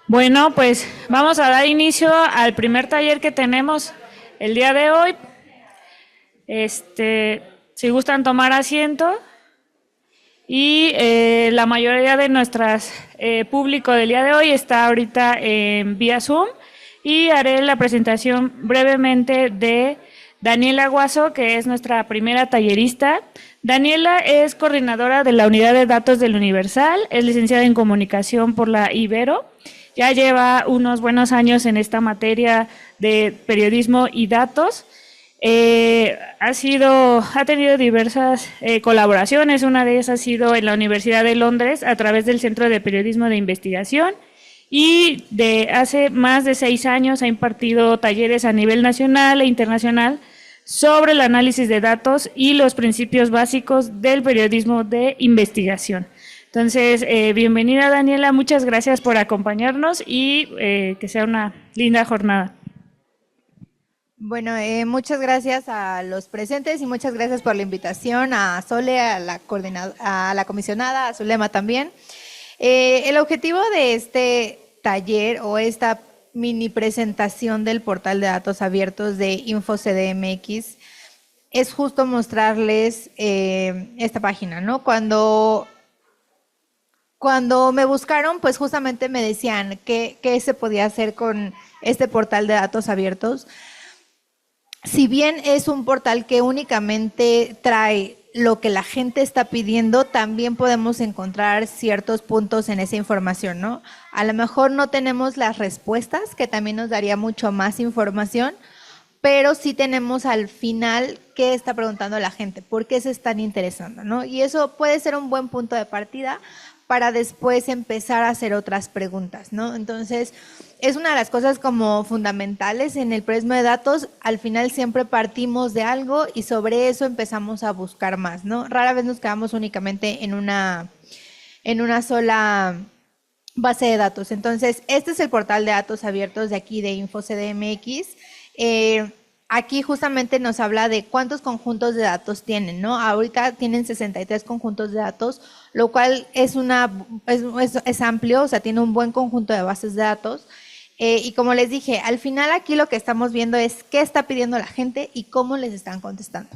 Bueno, pues vamos a dar inicio al primer taller que tenemos el día de hoy. Si gustan tomar asiento. Y la mayoría de nuestras público del día de hoy está ahorita en vía Zoom y haré la presentación brevemente de Daniela Guaso, que es nuestra primera tallerista. Daniela es coordinadora de la unidad de datos del Universal, es licenciada en comunicación por la Ibero. Ya lleva unos buenos años en esta materia de periodismo y datos. Ha tenido diversas colaboraciones. Una de ellas ha sido en la Universidad de Londres a través del Centro de Periodismo de Investigación, y de hace más de 6 años ha impartido talleres a nivel nacional e internacional sobre el análisis de datos y los principios básicos del periodismo de investigación. Entonces, bienvenida Daniela, muchas gracias por acompañarnos y que sea una linda jornada. Bueno, muchas gracias a los presentes y muchas gracias por la invitación, a Sole, a la comisionada, a Zulema también. El objetivo de este taller o esta mini presentación del portal de datos abiertos de InfoCDMX es justo mostrarles esta página, ¿no? Cuando me buscaron, pues justamente me decían qué se podía hacer con este portal de datos abiertos. Si bien es un portal que únicamente trae lo que la gente está pidiendo, también podemos encontrar ciertos puntos en esa información, ¿no? A lo mejor no tenemos las respuestas, que también nos daría mucho más información, pero sí tenemos al final qué está preguntando la gente, por qué se están interesando, ¿no? Y eso puede ser un buen punto de partida para después empezar a hacer otras preguntas, ¿no? Entonces, es una de las cosas como fundamentales en el periodismo de datos. Al final siempre partimos de algo y sobre eso empezamos a buscar más, ¿no? Rara vez nos quedamos únicamente en una sola base de datos. Entonces, este es el portal de datos abiertos de aquí de InfoCDMX. Aquí justamente nos habla de cuántos conjuntos de datos tienen, ¿no? Ahorita tienen 63 conjuntos de datos, lo cual es amplio, o sea, tiene un buen conjunto de bases de datos. Y como les dije, al final aquí lo que estamos viendo es qué está pidiendo la gente y cómo les están contestando.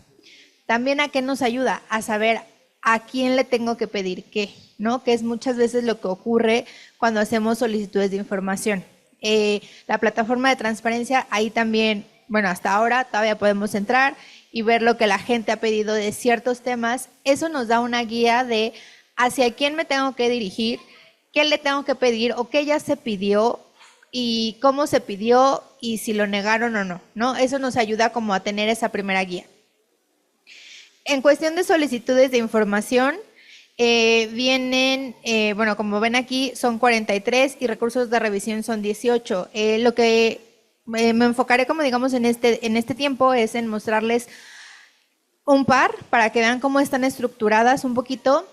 También a qué nos ayuda, a saber a quién le tengo que pedir qué, ¿no? Que es muchas veces lo que ocurre cuando hacemos solicitudes de información. La plataforma de transparencia, ahí también, bueno, hasta ahora todavía podemos entrar y ver lo que la gente ha pedido de ciertos temas. Eso nos da una guía de hacia quién me tengo que dirigir, qué le tengo que pedir o qué ya se pidió y cómo se pidió y si lo negaron o no, ¿no? Eso nos ayuda como a tener esa primera guía. En cuestión de solicitudes de información, vienen, bueno, como ven aquí, son 43 y recursos de revisión son 18. Lo que me enfocaré, como digamos, en este tiempo es en mostrarles un par para que vean cómo están estructuradas un poquito.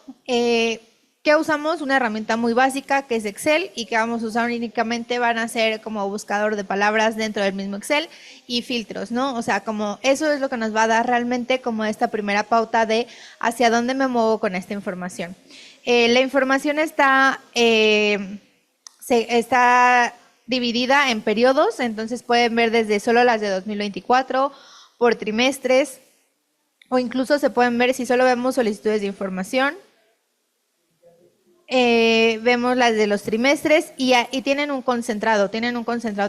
¿Qué usamos? Una herramienta muy básica que es Excel y que vamos a usar únicamente van a ser como buscador de palabras dentro del mismo Excel y filtros, ¿no? O sea, como eso es lo que nos va a dar realmente como esta primera pauta de hacia dónde me muevo con esta información. La información está dividida en periodos, entonces pueden ver desde solo las de 2024 por trimestres o incluso se pueden ver si solo vemos solicitudes de información. Vemos las de los trimestres y tienen un concentrado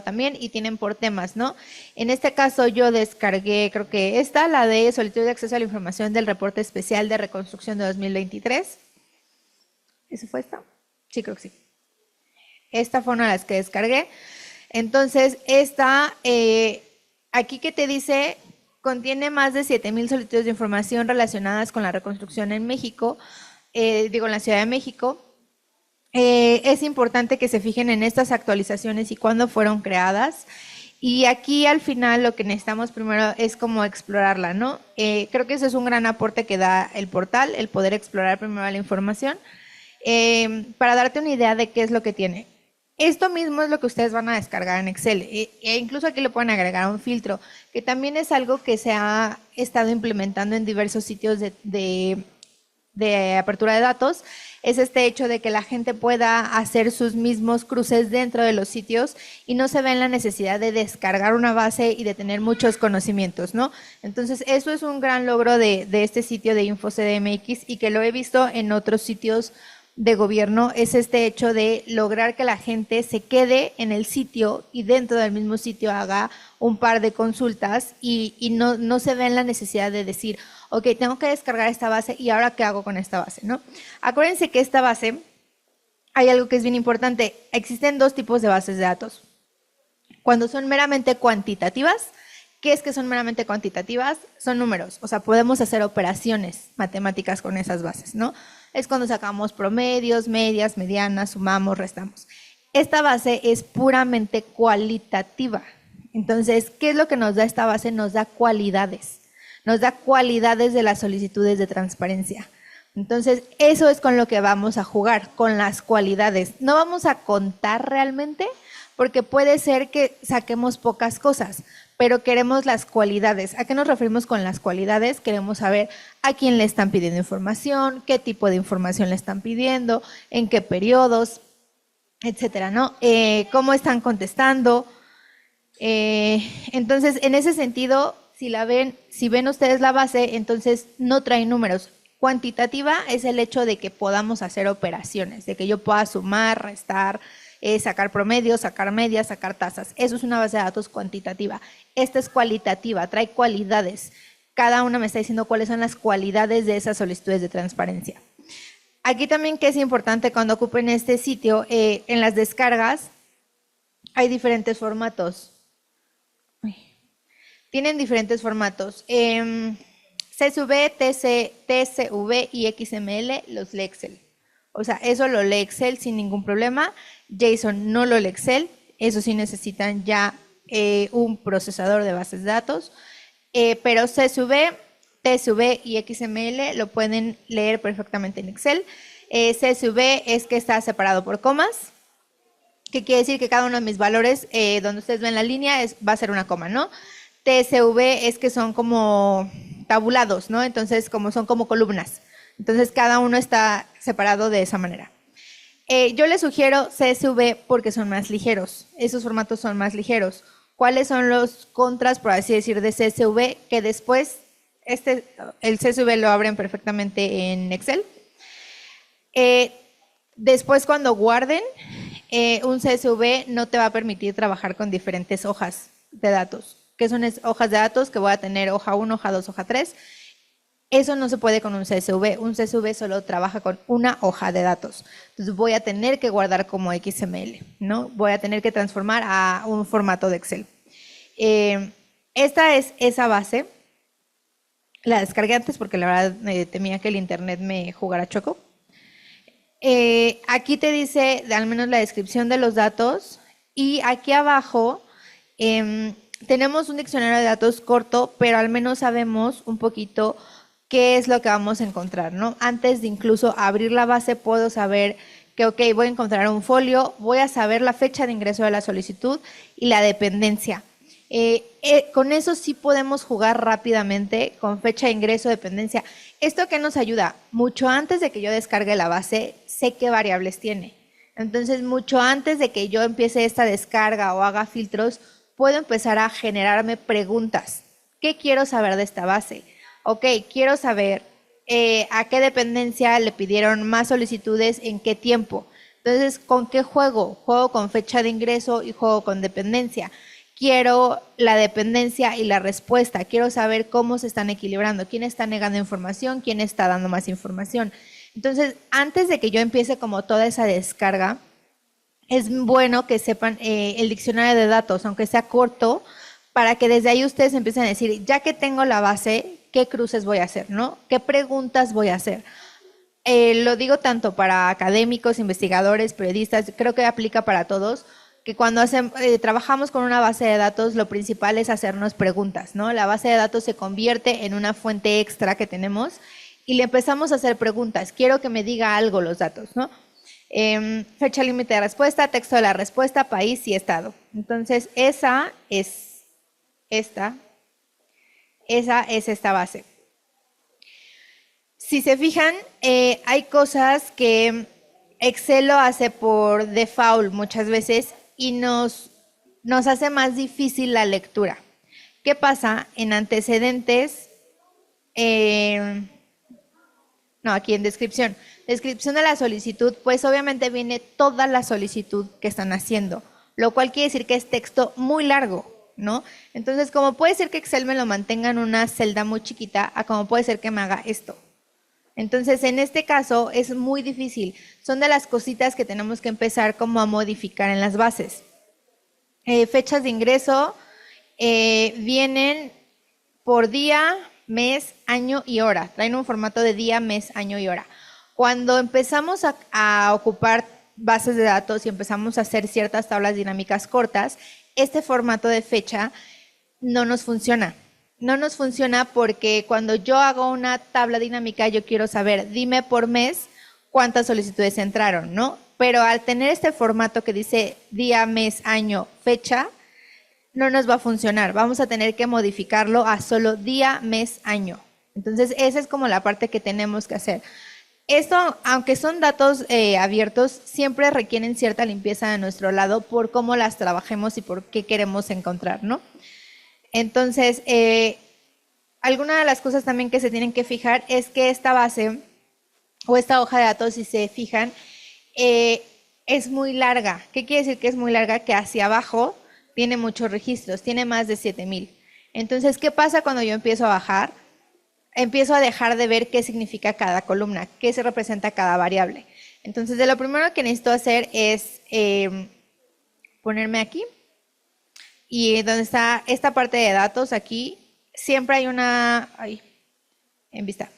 también y tienen por temas, ¿no? En este caso yo descargué, creo que la de solicitud de acceso a la información del reporte especial de reconstrucción de 2023. ¿Eso fue esta? Sí, creo que sí. Esta fue una de las que descargué. Entonces, aquí que te dice, contiene más de 7,000 solicitudes de información relacionadas con la reconstrucción en México, en la Ciudad de México. Es importante que se fijen en estas actualizaciones y cuándo fueron creadas. Y aquí al final lo que necesitamos primero es como explorarla, ¿no? Creo que ese es un gran aporte que da el portal, el poder explorar primero la información, para darte una idea de qué es lo que tiene. Esto mismo es lo que ustedes van a descargar en Excel, e incluso aquí le pueden agregar un filtro, que también es algo que se ha estado implementando en diversos sitios de apertura de datos. es este hecho de que la gente pueda hacer sus mismos cruces dentro de los sitios y no se ve en la necesidad de descargar una base y de tener muchos conocimientos, ¿no? Entonces, eso es un gran logro de este sitio de InfoCDMX y que lo he visto en otros sitios de gobierno, es este hecho de lograr que la gente se quede en el sitio y dentro del mismo sitio haga un par de consultas y no se ve en la necesidad de decir, ok, tengo que descargar esta base y ahora qué hago con esta base, ¿no? Acuérdense que esta base, hay algo que es bien importante, existen dos tipos de bases de datos. Cuando son meramente cuantitativas, ¿qué es que son meramente cuantitativas? Son números, o sea, podemos hacer operaciones matemáticas con esas bases, ¿no? Es cuando sacamos promedios, medias, medianas, sumamos, restamos. Esta base es puramente cualitativa. Entonces, ¿qué es lo que nos da esta base? Nos da cualidades. Nos da cualidades de las solicitudes de transparencia. Entonces, eso es con lo que vamos a jugar, con las cualidades. No vamos a contar realmente, porque puede ser que saquemos pocas cosas, pero queremos las cualidades. ¿A qué nos referimos con las cualidades? Queremos saber a quién le están pidiendo información, qué tipo de información le están pidiendo, en qué periodos, etcétera, ¿no? Cómo están contestando. Entonces, en ese sentido, si ven ustedes la base, entonces no trae números. Cuantitativa es el hecho de que podamos hacer operaciones, de que yo pueda sumar, restar, sacar promedios, sacar medias, sacar tasas. Eso es una base de datos cuantitativa. Esta es cualitativa, trae cualidades. Cada una me está diciendo cuáles son las cualidades de esas solicitudes de transparencia. Aquí también que es importante cuando ocupen este sitio, en las descargas hay diferentes formatos. Tienen diferentes formatos. CSV, TSV y XML los lee Excel. O sea, eso lo lee Excel sin ningún problema. JSON no lo lee Excel. Eso sí necesitan ya un procesador de bases de datos. Pero CSV, TSV y XML lo pueden leer perfectamente en Excel. CSV es que está separado por comas, que quiere decir que cada uno de mis valores, donde ustedes ven la línea, va a ser una coma, ¿no? TSV es que son como tabulados, ¿no? Entonces, son como columnas. Entonces, cada uno está separado de esa manera. Yo les sugiero CSV porque son más ligeros. Esos formatos son más ligeros. ¿Cuáles son los contras, por así decir, de CSV? Que después, el CSV lo abren perfectamente en Excel. Después, cuando guarden, un CSV no te va a permitir trabajar con diferentes hojas de datos. ¿Qué son hojas de datos? Que voy a tener hoja 1, hoja 2, hoja 3. Eso no se puede con un CSV. Un CSV solo trabaja con una hoja de datos. Entonces voy a tener que guardar como XML, ¿no? Voy a tener que transformar a un formato de Excel. Esta es esa base. La descargué antes porque la verdad temía que el internet me jugara choco. Aquí te dice al menos la descripción de los datos y aquí abajo tenemos un diccionario de datos corto, pero al menos sabemos un poquito qué es lo que vamos a encontrar, ¿no? Antes de incluso abrir la base puedo saber que, ok, voy a encontrar un folio, voy a saber la fecha de ingreso de la solicitud y la dependencia. Con eso sí podemos jugar rápidamente con fecha de ingreso, dependencia. ¿Esto qué nos ayuda? Mucho antes de que yo descargue la base, sé qué variables tiene. Entonces, mucho antes de que yo empiece esta descarga o haga filtros, puedo empezar a generarme preguntas. ¿Qué quiero saber de esta base? Ok, quiero saber a qué dependencia le pidieron más solicitudes, en qué tiempo. Entonces, ¿con qué juego? Juego con fecha de ingreso y juego con dependencia. Quiero la dependencia y la respuesta. Quiero saber cómo se están equilibrando, quién está negando información, quién está dando más información. Entonces, antes de que yo empiece como toda esa descarga, es bueno que sepan el diccionario de datos, aunque sea corto, para que desde ahí ustedes empiecen a decir, ya que tengo la base, ¿qué cruces voy a hacer, no? ¿Qué preguntas voy a hacer? Lo digo tanto para académicos, investigadores, periodistas, creo que aplica para todos, que cuando trabajamos con una base de datos, lo principal es hacernos preguntas, ¿no? La base de datos se convierte en una fuente extra que tenemos y le empezamos a hacer preguntas. Quiero que me diga algo los datos, ¿no? Fecha límite de respuesta, texto de la respuesta, país y estado. Entonces, esa es esta base. Si se fijan, hay cosas que Excel lo hace por default muchas veces y nos hace más difícil la lectura. ¿Qué pasa? En antecedentes, no, aquí en descripción. Descripción de la solicitud, pues obviamente viene toda la solicitud que están haciendo, lo cual quiere decir que es texto muy largo, ¿no? Entonces, como puede ser que Excel me lo mantenga en una celda muy chiquita, a como puede ser que me haga esto. Entonces, en este caso es muy difícil. Son de las cositas que tenemos que empezar como a modificar en las bases. Fechas de ingreso vienen por día, mes, año y hora. Traen un formato de día, mes, año y hora. Cuando empezamos a ocupar bases de datos y empezamos a hacer ciertas tablas dinámicas cortas, este formato de fecha no nos funciona. No nos funciona porque cuando yo hago una tabla dinámica, yo quiero saber, dime por mes cuántas solicitudes entraron, ¿no? Pero al tener este formato que dice día, mes, año, fecha, no nos va a funcionar. Vamos a tener que modificarlo a solo día, mes, año. Entonces, esa es como la parte que tenemos que hacer. Esto, aunque son datos abiertos, siempre requieren cierta limpieza de nuestro lado por cómo las trabajemos y por qué queremos encontrar, ¿no? Entonces, alguna de las cosas también que se tienen que fijar es que esta base o esta hoja de datos, si se fijan, es muy larga. ¿Qué quiere decir que es muy larga? Que hacia abajo tiene muchos registros, tiene más de 7,000. Entonces, ¿qué pasa cuando yo empiezo a bajar? Empiezo a dejar de ver qué significa cada columna, qué se representa cada variable. Entonces, de lo primero que necesito hacer es ponerme aquí. Y donde está esta parte de datos, aquí, siempre hay una, en vista.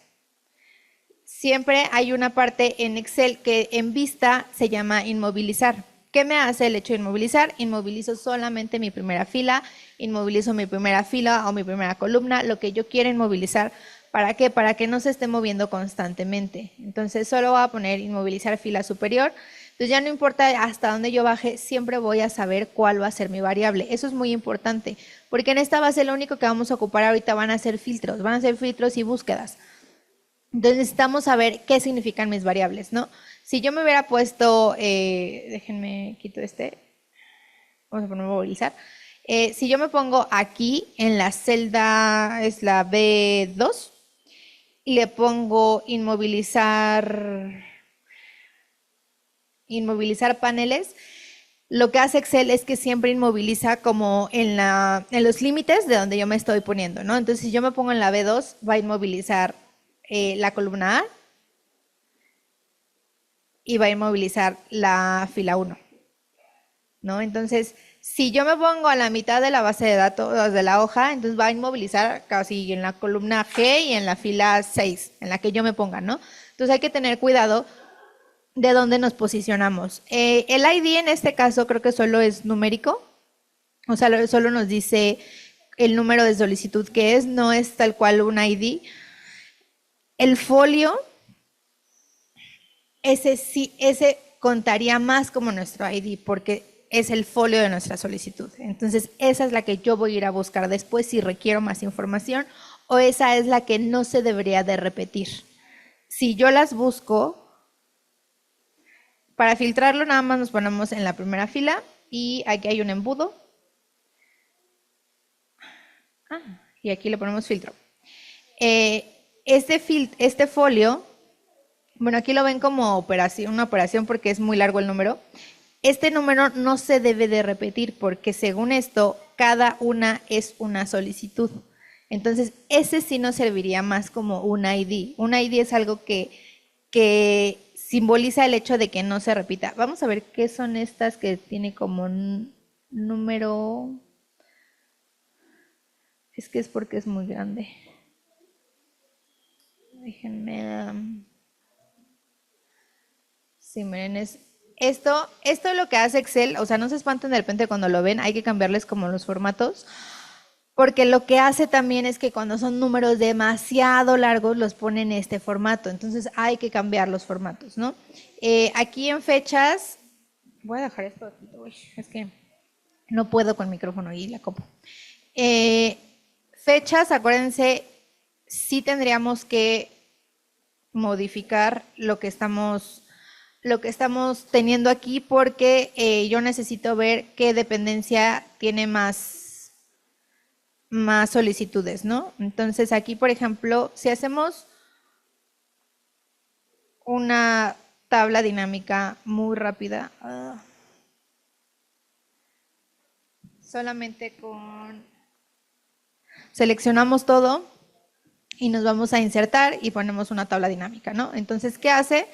Siempre hay una parte en Excel que en vista se llama inmovilizar. ¿Qué me hace el hecho de inmovilizar? Inmovilizo solamente mi primera fila, inmovilizo mi primera fila o mi primera columna, lo que yo quiero inmovilizar. ¿Para qué? Para que no se esté moviendo constantemente. Entonces solo voy a poner inmovilizar fila superior. Entonces ya no importa hasta dónde yo baje, siempre voy a saber cuál va a ser mi variable. Eso es muy importante, porque en esta base lo único que vamos a ocupar ahorita van a ser filtros y búsquedas. Entonces necesitamos saber qué significan mis variables, ¿no? Si yo me hubiera puesto, déjenme quito vamos a poner movilizar. Si yo me pongo aquí en la celda, es la B2, y le pongo inmovilizar paneles, lo que hace Excel es que siempre inmoviliza como en los límites de donde yo me estoy poniendo, ¿no? Entonces, si yo me pongo en la B2, va a inmovilizar la columna A y va a inmovilizar la fila 1, ¿no? Entonces, si yo me pongo a la mitad de la base de datos de la hoja, entonces va a inmovilizar casi en la columna G y en la fila 6, en la que yo me ponga, ¿no? Entonces hay que tener cuidado de dónde nos posicionamos. El ID en este caso creo que solo es numérico, o sea, solo nos dice el número de solicitud que es, no es tal cual un ID. El folio, ese contaría más como nuestro ID porque es el folio de nuestra solicitud. Entonces, esa es la que yo voy a ir a buscar después si requiero más información o esa es la que no se debería de repetir. Si yo las busco, para filtrarlo nada más nos ponemos en la primera fila y aquí hay un embudo. Y aquí le ponemos filtro. Este folio, bueno, aquí lo ven como una operación porque es muy largo el número. Este número no se debe de repetir porque según esto, cada una es una solicitud. Entonces, ese sí nos serviría más como un ID. Un ID es algo que simboliza el hecho de que no se repita. Vamos a ver qué son estas que tiene como un número. Es que es porque es muy grande. Déjenme. Sí, miren, esto es lo que hace Excel. O sea, no se espanten de repente cuando lo ven. Hay que cambiarles como los formatos. Porque lo que hace también es que cuando son números demasiado largos los pone en este formato. Entonces hay que cambiar los formatos, ¿no? Aquí en fechas, voy a dejar esto aquí. Uy, es que no puedo con micrófono y la copo. Fechas, acuérdense, sí tendríamos que modificar lo que estamos teniendo aquí porque yo necesito ver qué dependencia tiene más solicitudes, ¿no? Entonces aquí, por ejemplo, si hacemos una tabla dinámica muy rápida, solamente seleccionamos todo y nos vamos a insertar y ponemos una tabla dinámica, ¿no? Entonces, ¿qué hace?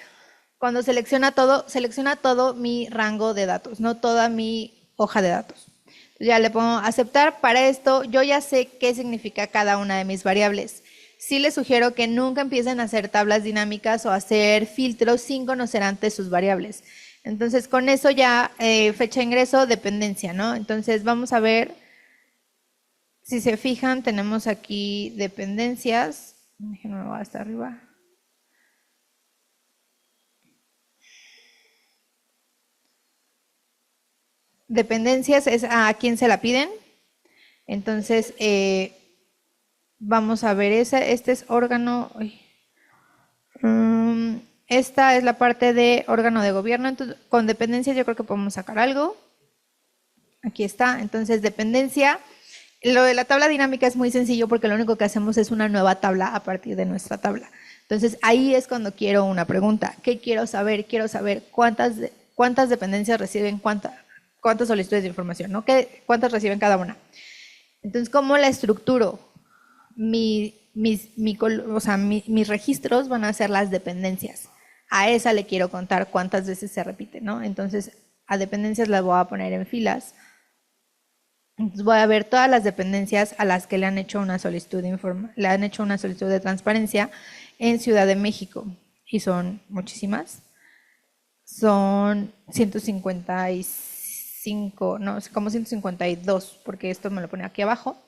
Cuando selecciona todo mi rango de datos, no toda mi hoja de datos. Ya le pongo aceptar. Para esto yo ya sé qué significa cada una de mis variables. Sí les sugiero que nunca empiecen a hacer tablas dinámicas o a hacer filtros sin conocer antes sus variables. Entonces con eso ya fecha de ingreso, dependencia, ¿no? Entonces vamos a ver, si se fijan tenemos aquí dependencias. Déjenme hasta arriba. Dependencias es a quién se la piden. Entonces, vamos a ver, este es órgano. Esta es la parte de órgano de gobierno. Entonces, con dependencias yo creo que podemos sacar algo. Aquí está. Entonces, dependencia. Lo de la tabla dinámica es muy sencillo porque lo único que hacemos es una nueva tabla a partir de nuestra tabla. Entonces, ahí es cuando quiero una pregunta. ¿Qué quiero saber? Quiero saber cuántas dependencias reciben cuántas solicitudes de información, ¿no? ¿Cuántas reciben cada una? Entonces, ¿cómo la estructuro? Mis registros van a ser las dependencias. A esa le quiero contar cuántas veces se repite, ¿no? Entonces, a dependencias las voy a poner en filas. Entonces, voy a ver todas las dependencias a las que le han hecho una solicitud de transparencia en Ciudad de México. Y son muchísimas. Son 155, no, como 152, porque esto me lo pone aquí abajo.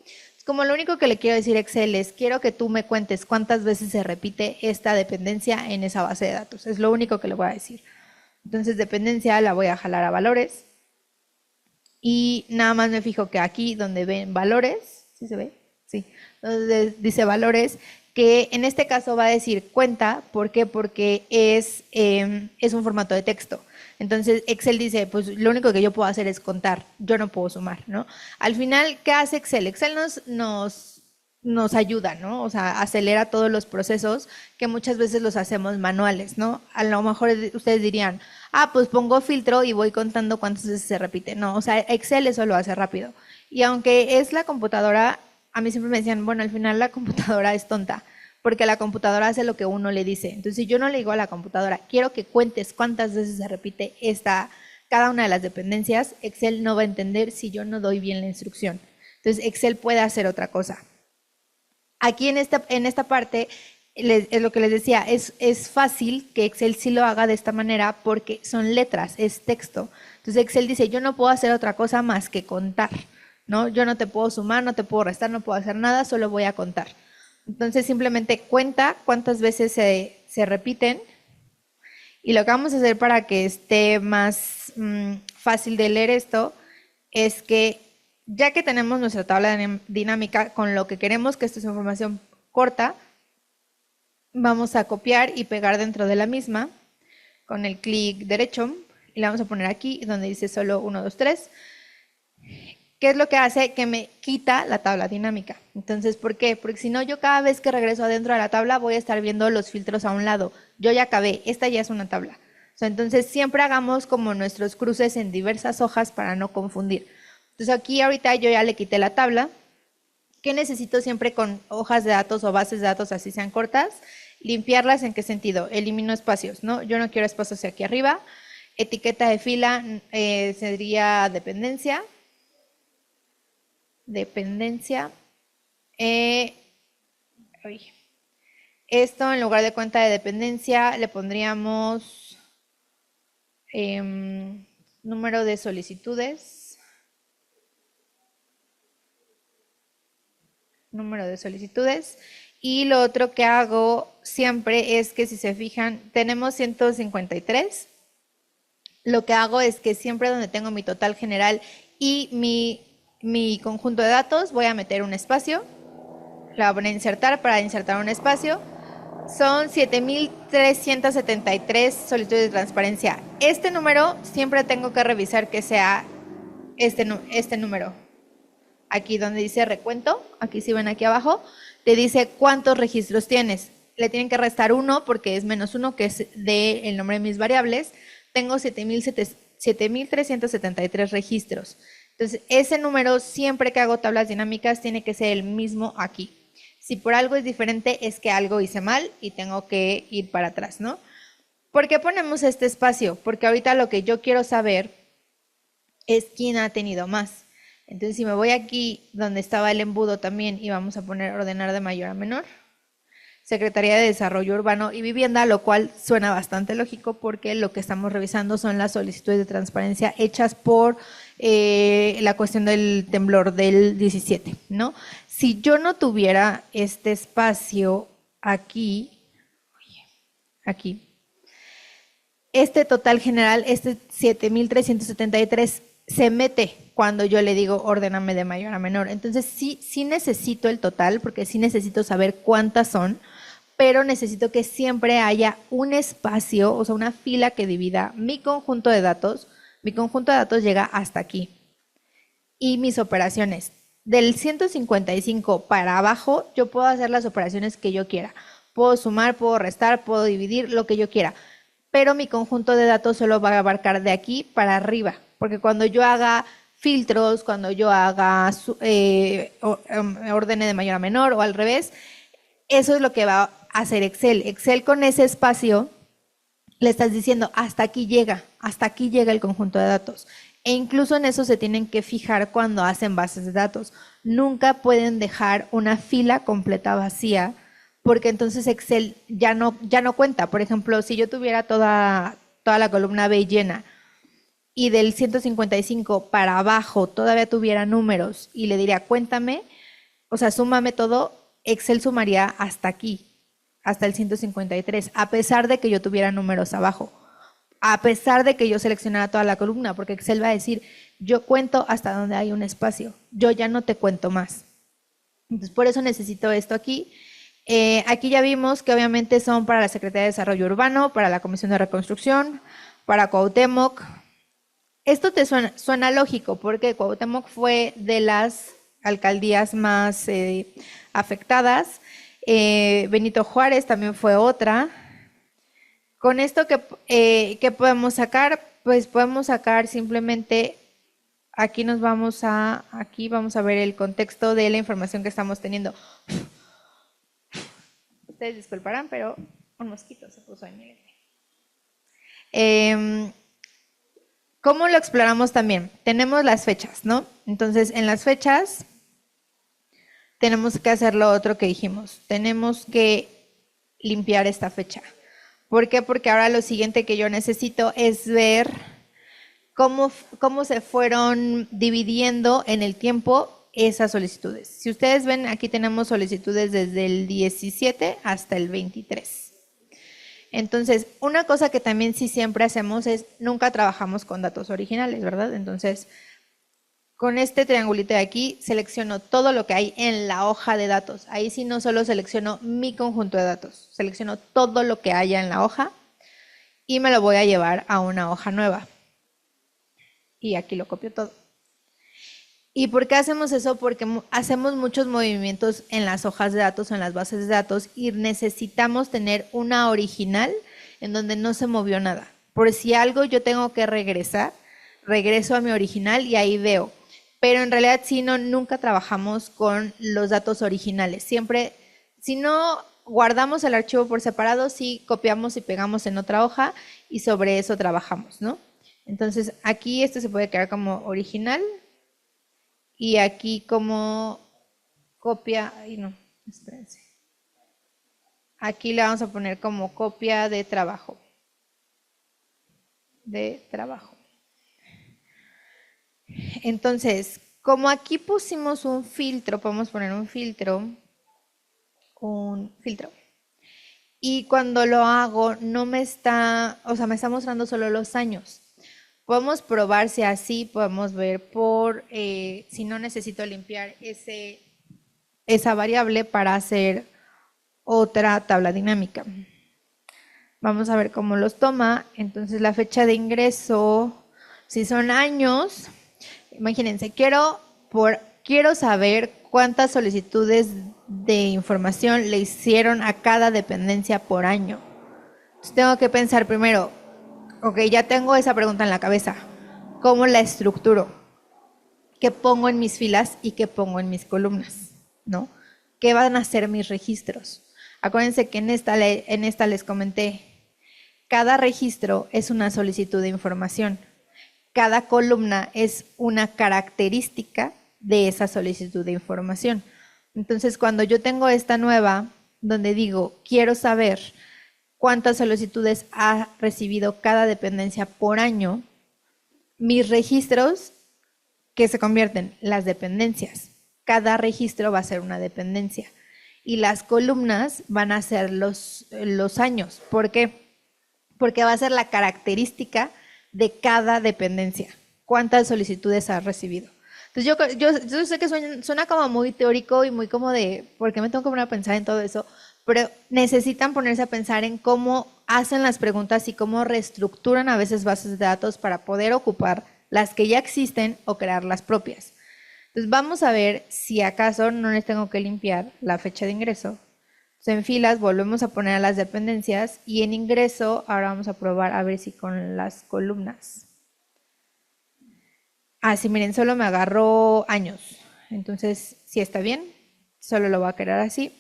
Como lo único que le quiero decir a Excel es, quiero que tú me cuentes cuántas veces se repite esta dependencia en esa base de datos. Es lo único que le voy a decir. Entonces, dependencia la voy a jalar a valores. Y nada más me fijo que aquí donde ven valores, ¿sí se ve? Sí. Donde dice valores, que en este caso va a decir cuenta. ¿Por qué? Porque es un formato de texto. Entonces Excel dice, pues lo único que yo puedo hacer es contar, yo no puedo sumar, ¿no? Al final, ¿qué hace Excel? Excel nos ayuda, ¿no? O sea, acelera todos los procesos que muchas veces los hacemos manuales, ¿no? A lo mejor ustedes dirían, pues pongo filtro y voy contando cuántas veces se repite. No, o sea, Excel eso lo hace rápido. Y aunque es la computadora, a mí siempre me decían, bueno, al final la computadora es tonta, porque la computadora hace lo que uno le dice. Entonces, si yo no le digo a la computadora, quiero que cuentes cuántas veces se repite cada una de las dependencias, Excel no va a entender si yo no doy bien la instrucción. Entonces, Excel puede hacer otra cosa. Aquí en esta parte, es lo que les decía, es fácil que Excel sí lo haga de esta manera porque son letras, es texto. Entonces, Excel dice, yo no puedo hacer otra cosa más que contar, ¿no? Yo no te puedo sumar, no te puedo restar, no puedo hacer nada, solo voy a contar. Entonces simplemente cuenta cuántas veces se repiten, y lo que vamos a hacer para que esté más fácil de leer esto es que ya que tenemos nuestra tabla dinámica con lo que queremos que esto es información corta, vamos a copiar y pegar dentro de la misma con el clic derecho y la vamos a poner aquí donde dice solo 1, 2, 3. ¿Qué es lo que hace? Que me quita la tabla dinámica. Entonces, ¿por qué? Porque si no, yo cada vez que regreso adentro de la tabla voy a estar viendo los filtros a un lado. Yo ya acabé, esta ya es una tabla. O sea, entonces, siempre hagamos como nuestros cruces en diversas hojas para no confundir. Entonces, aquí ahorita yo ya le quité la tabla. ¿Qué necesito siempre con hojas de datos o bases de datos así sean cortas? Limpiarlas. ¿En qué sentido? Elimino espacios, ¿no? Yo no quiero espacios aquí arriba. Etiqueta de fila sería dependencia. Esto en lugar de cuenta de dependencia le pondríamos número de solicitudes. Y lo otro que hago siempre es que, si se fijan, tenemos 153. Lo que hago es que siempre donde tengo mi total general y mi conjunto de datos, voy a meter un espacio. Le voy a poner insertar para insertar un espacio. Son 7,373 solicitudes de transparencia. Este número siempre tengo que revisar que sea este número. Aquí donde dice recuento, aquí si ven aquí abajo, te dice cuántos registros tienes. Le tienen que restar 1 porque es -1, que es del nombre de mis variables. Tengo 7,373 registros. Entonces, ese número siempre que hago tablas dinámicas tiene que ser el mismo aquí. Si por algo es diferente, es que algo hice mal y tengo que ir para atrás, ¿no? ¿Por qué ponemos este espacio? Porque ahorita lo que yo quiero saber es quién ha tenido más. Entonces, si me voy aquí donde estaba el embudo también y vamos a poner ordenar de mayor a menor, Secretaría de Desarrollo Urbano y Vivienda, lo cual suena bastante lógico porque lo que estamos revisando son las solicitudes de transparencia hechas por la cuestión del temblor del 17, ¿no? Si yo no tuviera este espacio aquí, este total general, este 7,373, se mete cuando yo le digo ordéname de mayor a menor. Entonces sí necesito el total, porque sí necesito saber cuántas son, pero necesito que siempre haya un espacio, o sea, una fila que divida mi conjunto de datos. Mi conjunto de datos llega hasta aquí. Y mis operaciones. Del 155 para abajo, yo puedo hacer las operaciones que yo quiera. Puedo sumar, puedo restar, puedo dividir, lo que yo quiera. Pero mi conjunto de datos solo va a abarcar de aquí para arriba. Porque cuando yo haga filtros, cuando yo haga órdenes de mayor a menor o al revés, eso es lo que va a hacer Excel. Excel con ese espacio le estás diciendo hasta aquí llega el conjunto de datos. E incluso en eso se tienen que fijar cuando hacen bases de datos. Nunca pueden dejar una fila completa vacía porque entonces Excel ya no cuenta. Por ejemplo, si yo tuviera toda la columna B llena y del 155 para abajo todavía tuviera números y le diría cuéntame, o sea, súmame todo, Excel sumaría hasta aquí, hasta el 153, a pesar de que yo tuviera números abajo, a pesar de que yo seleccionara toda la columna, porque Excel va a decir, yo cuento hasta donde hay un espacio, yo ya no te cuento más. Entonces, por eso necesito esto aquí. Aquí ya vimos que obviamente son para la Secretaría de Desarrollo Urbano, para la Comisión de Reconstrucción, para Cuauhtémoc. Esto te suena lógico, porque Cuauhtémoc fue de las alcaldías más afectadas. Benito Juárez también fue otra. Con esto, ¿qué podemos sacar? Pues podemos sacar simplemente, aquí vamos a ver el contexto de la información que estamos teniendo. Ustedes disculparán, pero un mosquito se puso en mi lente. ¿Cómo lo exploramos también? Tenemos las fechas, ¿no? Entonces, en las fechas tenemos que hacer lo otro que dijimos. Tenemos que limpiar esta fecha. ¿Por qué? Porque ahora lo siguiente que yo necesito es ver cómo se fueron dividiendo en el tiempo esas solicitudes. Si ustedes ven, aquí tenemos solicitudes desde el 17 hasta el 23. Entonces, una cosa que también sí siempre hacemos es, nunca trabajamos con datos originales, ¿verdad? Entonces, con este triangulito de aquí, selecciono todo lo que hay en la hoja de datos. Ahí sí no solo selecciono mi conjunto de datos, selecciono todo lo que haya en la hoja y me lo voy a llevar a una hoja nueva. Y aquí lo copio todo. ¿Y por qué hacemos eso? Porque hacemos muchos movimientos en las hojas de datos o en las bases de datos y necesitamos tener una original en donde no se movió nada. Por si algo yo tengo que regreso a mi original y ahí veo. Pero en realidad nunca trabajamos con los datos originales. Siempre, si no guardamos el archivo por separado, sí copiamos y pegamos en otra hoja y sobre eso trabajamos, ¿no? Entonces aquí esto se puede quedar como original. Y aquí como copia, espérense. Aquí le vamos a poner como copia de trabajo. Entonces, como aquí pusimos un filtro, podemos poner un filtro. Y cuando lo hago, me está mostrando solo los años. Podemos probar si así, podemos ver si no necesito limpiar esa variable para hacer otra tabla dinámica. Vamos a ver cómo los toma. Entonces la fecha de ingreso, si son años, imagínense, quiero saber cuántas solicitudes de información le hicieron a cada dependencia por año. Entonces tengo que pensar primero, ok, ya tengo esa pregunta en la cabeza, ¿cómo la estructuro? ¿Qué pongo en mis filas y qué pongo en mis columnas? ¿No? ¿Qué van a ser mis registros? Acuérdense que en esta les comenté, cada registro es una solicitud de información. Cada columna es una característica de esa solicitud de información. Entonces, cuando yo tengo esta nueva, donde digo, quiero saber cuántas solicitudes ha recibido cada dependencia por año, mis registros, que se convierten en las dependencias. Cada registro va a ser una dependencia. Y las columnas van a ser los años. ¿Por qué? Porque va a ser la característica de cada dependencia. ¿Cuántas solicitudes has recibido? Entonces yo sé que suena como muy teórico y muy como de, ¿por qué me tengo que poner a pensar en todo eso? Pero necesitan ponerse a pensar en cómo hacen las preguntas y cómo reestructuran a veces bases de datos para poder ocupar las que ya existen o crear las propias. Entonces vamos a ver si acaso no les tengo que limpiar la fecha de ingreso. Entonces en filas volvemos a poner a las dependencias y en ingreso ahora vamos a probar a ver si con las columnas. Sí, miren, solo me agarró años. Entonces, si está bien, solo lo voy a crear así.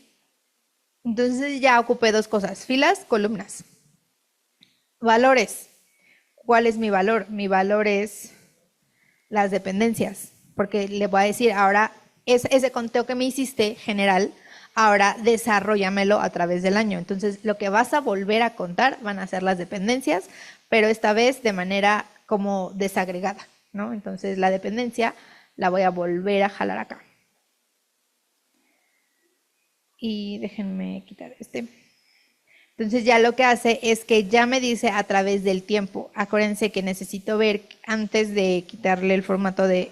Entonces ya ocupé dos cosas, filas, columnas. Valores. ¿Cuál es mi valor? Mi valor es las dependencias, porque le voy a decir, ahora ese conteo que me hiciste general, ahora desarrollamelo a través del año. Entonces, lo que vas a volver a contar van a ser las dependencias, pero esta vez de manera como desagregada, ¿no? Entonces, la dependencia la voy a volver a jalar acá. Y déjenme quitar este. Entonces ya lo que hace es que ya me dice a través del tiempo. Acuérdense que necesito ver antes de quitarle el formato de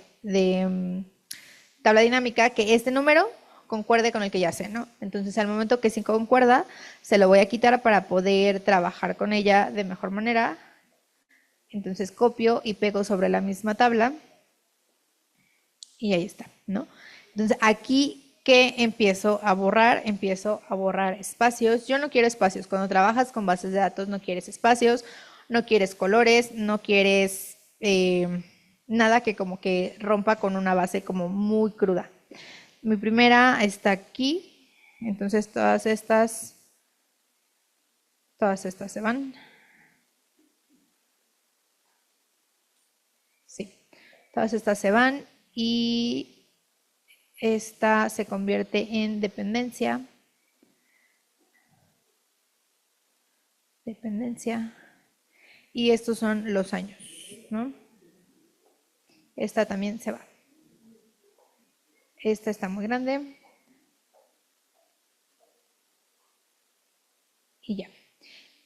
tabla dinámica que este número concuerde con el que ya sé, ¿no? Entonces al momento que sí concuerda, se lo voy a quitar para poder trabajar con ella de mejor manera. Entonces copio y pego sobre la misma tabla. Y ahí está, ¿no? Entonces aquí que empiezo a borrar espacios. Yo no quiero espacios. Cuando trabajas con bases de datos no quieres espacios, no quieres colores, no quieres nada que como que rompa con una base como muy cruda. Mi primera está aquí, entonces todas estas se van. Sí, todas estas se van y esta se convierte en dependencia. Y estos son los años, ¿no? Esta también se va. Esta está muy grande. Y ya.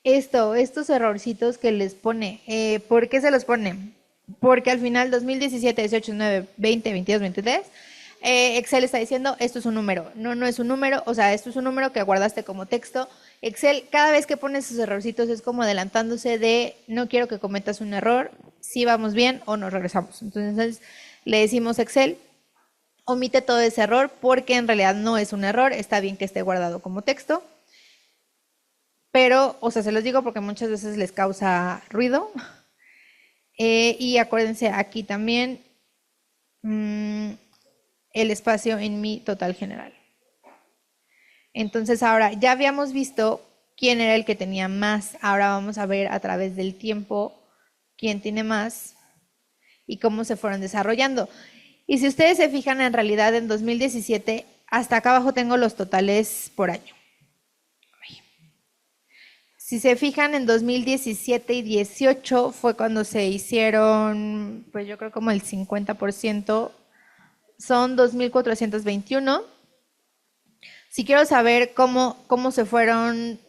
Estos errorcitos que les pone, ¿por qué se los pone? Porque al final 2017, 18, 19, 20, 22, 23, Excel está diciendo esto es un número. No es un número, o sea, esto es un número que guardaste como texto. Excel, cada vez que pone esos errorcitos es como adelantándose de no quiero que cometas un error, si vamos bien o nos regresamos. Entonces le decimos Excel, omite todo ese error porque en realidad no es un error, está bien que esté guardado como texto. Pero, o sea, se los digo porque muchas veces les causa ruido. Y acuérdense aquí también el espacio en mi total general. Entonces ahora ya habíamos visto quién era el que tenía más. Ahora vamos a ver a través del tiempo quién tiene más y cómo se fueron desarrollando. Y si ustedes se fijan, en realidad en 2017, hasta acá abajo tengo los totales por año. Si se fijan, en 2017 y 18 fue cuando se hicieron, pues yo creo como el 50%, son 2.421. Si quiero saber cómo se fueron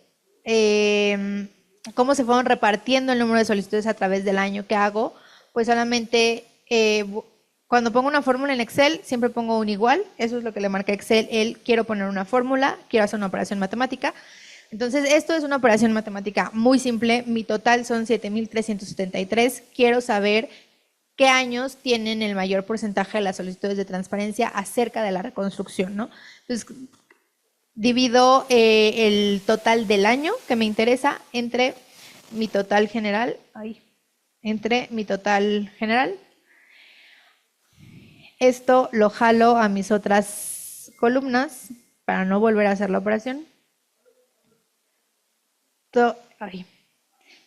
repartiendo el número de solicitudes a través del año que hago, pues solamente Cuando pongo una fórmula en Excel, siempre pongo un igual. Eso es lo que le marca Excel. Quiero poner una fórmula, quiero hacer una operación matemática. Entonces, esto es una operación matemática muy simple. Mi total son 7,373. Quiero saber qué años tienen el mayor porcentaje de las solicitudes de transparencia acerca de la reconstrucción, ¿no? Entonces, divido el total del año que me interesa entre mi total general, Esto lo jalo a mis otras columnas para no volver a hacer la operación.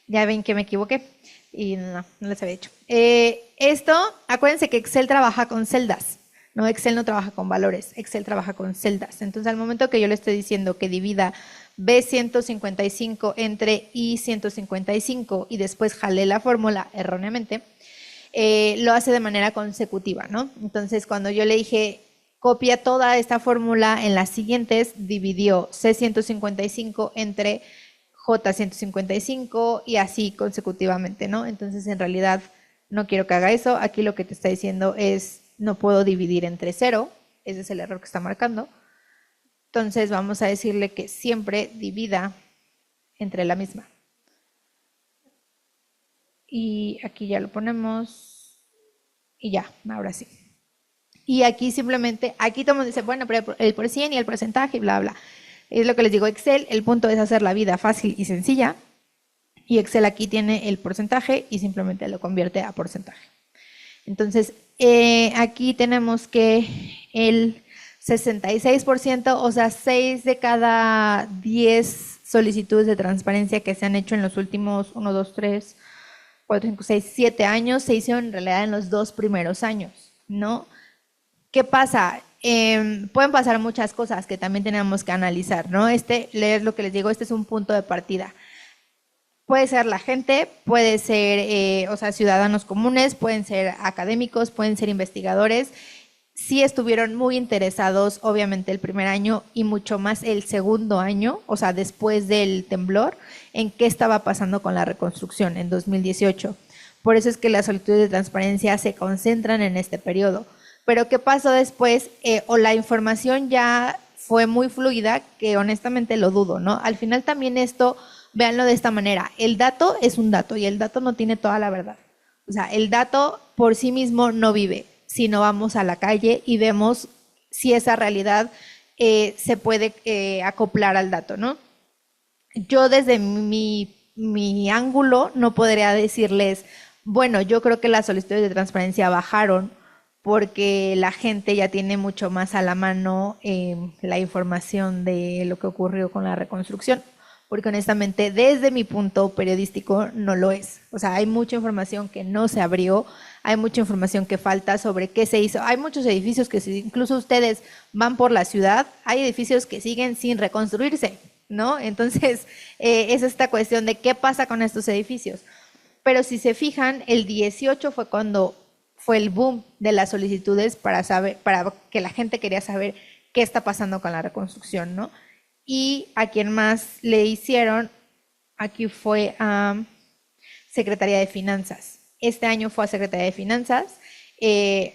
Ya ven que me equivoqué y no les había dicho. Esto, acuérdense que Excel trabaja con celdas. No, Excel no trabaja con valores, Excel trabaja con celdas. Entonces, al momento que yo le estoy diciendo que divida B155 entre I155 y después jale la fórmula erróneamente, lo hace de manera consecutiva, ¿no? Entonces, cuando yo le dije, copia toda esta fórmula en las siguientes, dividió C155 entre J155 y así consecutivamente, ¿no? Entonces, en realidad, no quiero que haga eso. Aquí lo que te está diciendo es, no puedo dividir entre 0. Ese es el error que está marcando. Entonces, vamos a decirle que siempre divida entre la misma. Y aquí ya lo ponemos. Y ya, ahora sí. Y aquí simplemente, aquí todo el mundo dice, bueno, pero el por cien y el porcentaje y bla, bla. Es lo que les digo, Excel, el punto es hacer la vida fácil y sencilla. Y Excel aquí tiene el porcentaje y simplemente lo convierte a porcentaje. Entonces, aquí tenemos que el 66%, o sea, 6 de cada 10 solicitudes de transparencia que se han hecho en los últimos 1, 2, 3, 4, 5, 6, 7 años, se hicieron en realidad en los 2 primeros años, ¿no? ¿Qué pasa? Pueden pasar muchas cosas que también tenemos que analizar, ¿no? Leer lo que les digo, este es un punto de partida. Puede ser la gente, puede ser, ciudadanos comunes, pueden ser académicos, pueden ser investigadores. Sí estuvieron muy interesados, obviamente, el primer año y mucho más el segundo año, o sea, después del temblor, en qué estaba pasando con la reconstrucción en 2018. Por eso es que las solicitudes de transparencia se concentran en este periodo. Pero ¿qué pasó después? O la información ya fue muy fluida, que honestamente lo dudo, ¿no? Al final también esto, véanlo de esta manera, el dato es un dato y el dato no tiene toda la verdad. O sea, el dato por sí mismo no vive, sino vamos a la calle y vemos si esa realidad se puede acoplar al dato, ¿no? Yo desde mi ángulo no podría decirles, bueno, yo creo que las solicitudes de transparencia bajaron porque la gente ya tiene mucho más a la mano la información de lo que ocurrió con la reconstrucción, porque honestamente desde mi punto periodístico no lo es. O sea, hay mucha información que no se abrió, hay mucha información que falta sobre qué se hizo. Hay muchos edificios que incluso ustedes van por la ciudad, hay edificios que siguen sin reconstruirse, ¿no? Entonces, es esta cuestión de qué pasa con estos edificios. Pero si se fijan, el 18 fue cuando fue el boom de las solicitudes para que la gente quería saber qué está pasando con la reconstrucción, ¿no? Y a quien más le hicieron, aquí fue a Secretaría de Finanzas. Este año fue a Secretaría de Finanzas, que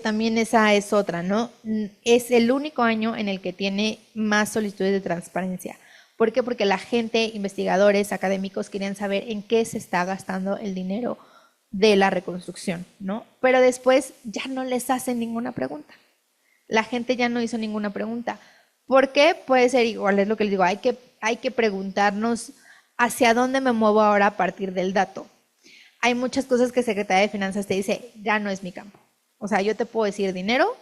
también esa es otra, ¿no? Es el único año en el que tiene más solicitudes de transparencia. ¿Por qué? Porque la gente, investigadores, académicos, querían saber en qué se está gastando el dinero de la reconstrucción, ¿no? Pero después ya no les hacen ninguna pregunta. La gente ya no hizo ninguna pregunta. ¿Por qué? Puede ser igual, es lo que les digo, hay que preguntarnos hacia dónde me muevo ahora a partir del dato. Hay muchas cosas que Secretaría de Finanzas te dice, ya no es mi campo. O sea, yo te puedo decir dinero,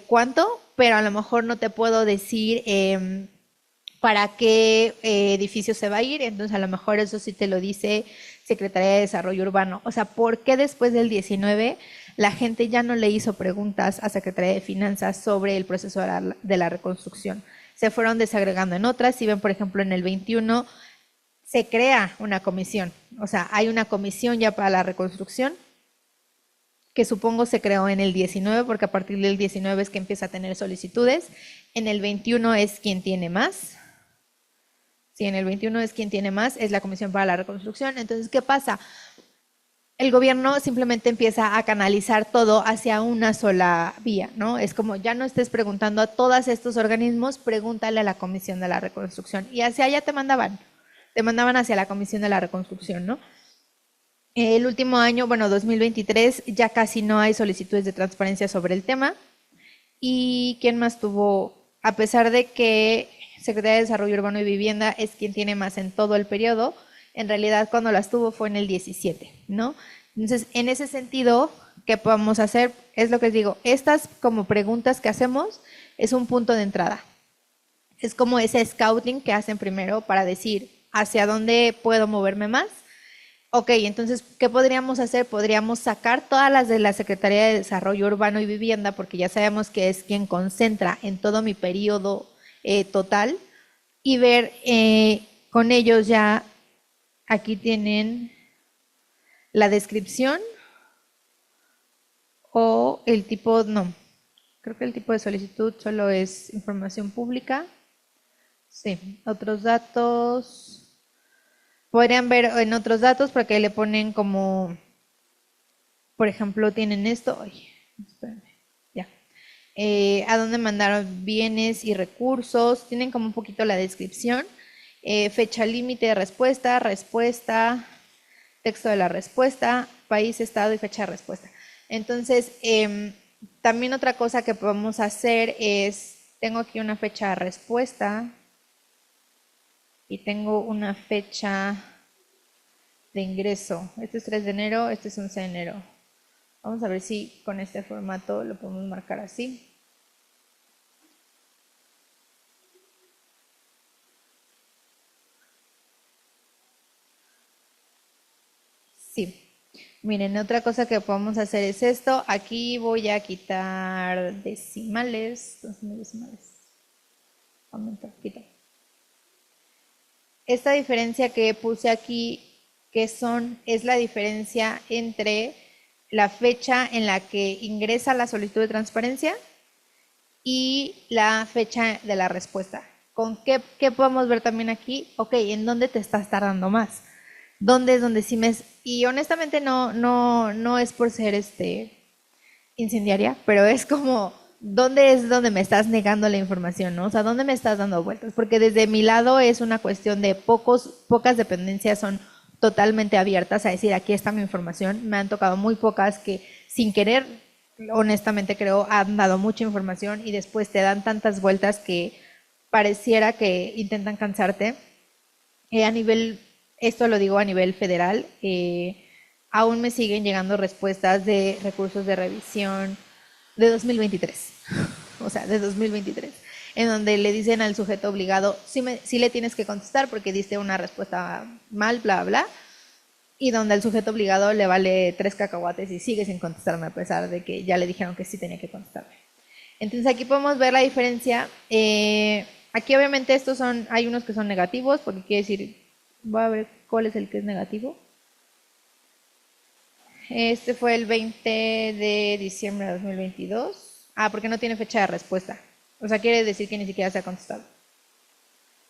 cuánto, pero a lo mejor no te puedo decir para qué edificio se va a ir, entonces a lo mejor eso sí te lo dice Secretaría de Desarrollo Urbano. O sea, ¿por qué después del 19 la gente ya no le hizo preguntas a Secretaría de Finanzas sobre el proceso de la reconstrucción? Se fueron desagregando en otras. Si ven, por ejemplo, en el 21 se crea una comisión. O sea, hay una comisión ya para la reconstrucción, que supongo se creó en el 19, porque a partir del 19 es que empieza a tener solicitudes. En el 21 es quien tiene más. Sí, en el 21 es quien tiene más, es la Comisión para la Reconstrucción. Entonces, ¿qué pasa? el gobierno simplemente empieza a canalizar todo hacia una sola vía, ¿no? Es como ya no estés preguntando a todos estos organismos, pregúntale a la Comisión de la Reconstrucción. Y hacia allá te mandaban hacia la Comisión de la Reconstrucción, ¿no? El último año, bueno, 2023, ya casi no hay solicitudes de transparencia sobre el tema. ¿Y quién más tuvo? A pesar de que Secretaría de Desarrollo Urbano y Vivienda es quien tiene más en todo el periodo, en realidad cuando las tuvo fue en el 17, ¿no? Entonces, en ese sentido, ¿qué podemos hacer? Es lo que les digo, estas como preguntas que hacemos es un punto de entrada. Es como ese scouting que hacen primero para decir hacia dónde puedo moverme más. Ok, entonces, ¿qué podríamos hacer? Podríamos sacar todas las de la Secretaría de Desarrollo Urbano y Vivienda, porque ya sabemos que es quien concentra en todo mi periodo total, y ver con ellos ya, aquí tienen la descripción o el tipo, no, creo que el tipo de solicitud solo es información pública. Sí, otros datos. Podrían ver en otros datos porque le ponen como, por ejemplo, tienen esto. Ay, espérame, ya. A dónde mandaron bienes y recursos. Tienen como un poquito la descripción. Fecha límite de respuesta, respuesta, texto de la respuesta, país, estado y fecha de respuesta. Entonces, también otra cosa que podemos hacer es, tengo aquí una fecha de respuesta y tengo una fecha de ingreso. Este es 3 de enero, este es 11 de enero. Vamos a ver si con este formato lo podemos marcar así. Sí. Miren, otra cosa que podemos hacer es esto. Aquí voy a quitar decimales. Decimales. Aumento, quita. Esta diferencia que puse aquí, es la diferencia entre la fecha en la que ingresa la solicitud de transparencia y la fecha de la respuesta. ¿Con qué podemos ver también aquí? Ok, ¿en dónde te estás tardando más? ¿Dónde es donde sí me... Y honestamente no es por ser incendiaria, pero es como, ¿dónde es donde me estás negando la información, no? O sea, ¿dónde me estás dando vueltas? Porque desde mi lado es una cuestión de pocas dependencias son totalmente abiertas a decir, aquí está mi información. Me han tocado muy pocas que sin querer, honestamente creo, han dado mucha información y después te dan tantas vueltas que pareciera que intentan cansarte. A nivel, esto lo digo a nivel federal, aún me siguen llegando respuestas de recursos de revisión de 2023, o sea, de 2023, en donde le dicen al sujeto obligado, sí le tienes que contestar porque diste una respuesta mal, bla, bla, y donde al sujeto obligado le vale 3 cacahuates y sigue sin contestarme a pesar de que ya le dijeron que sí tenía que contestarme. Entonces aquí podemos ver la diferencia. Aquí obviamente hay unos que son negativos, porque quiere decir, voy a ver cuál es el que es negativo. Este fue el 20 de diciembre de 2022. Porque no tiene fecha de respuesta. O sea, quiere decir que ni siquiera se ha contestado.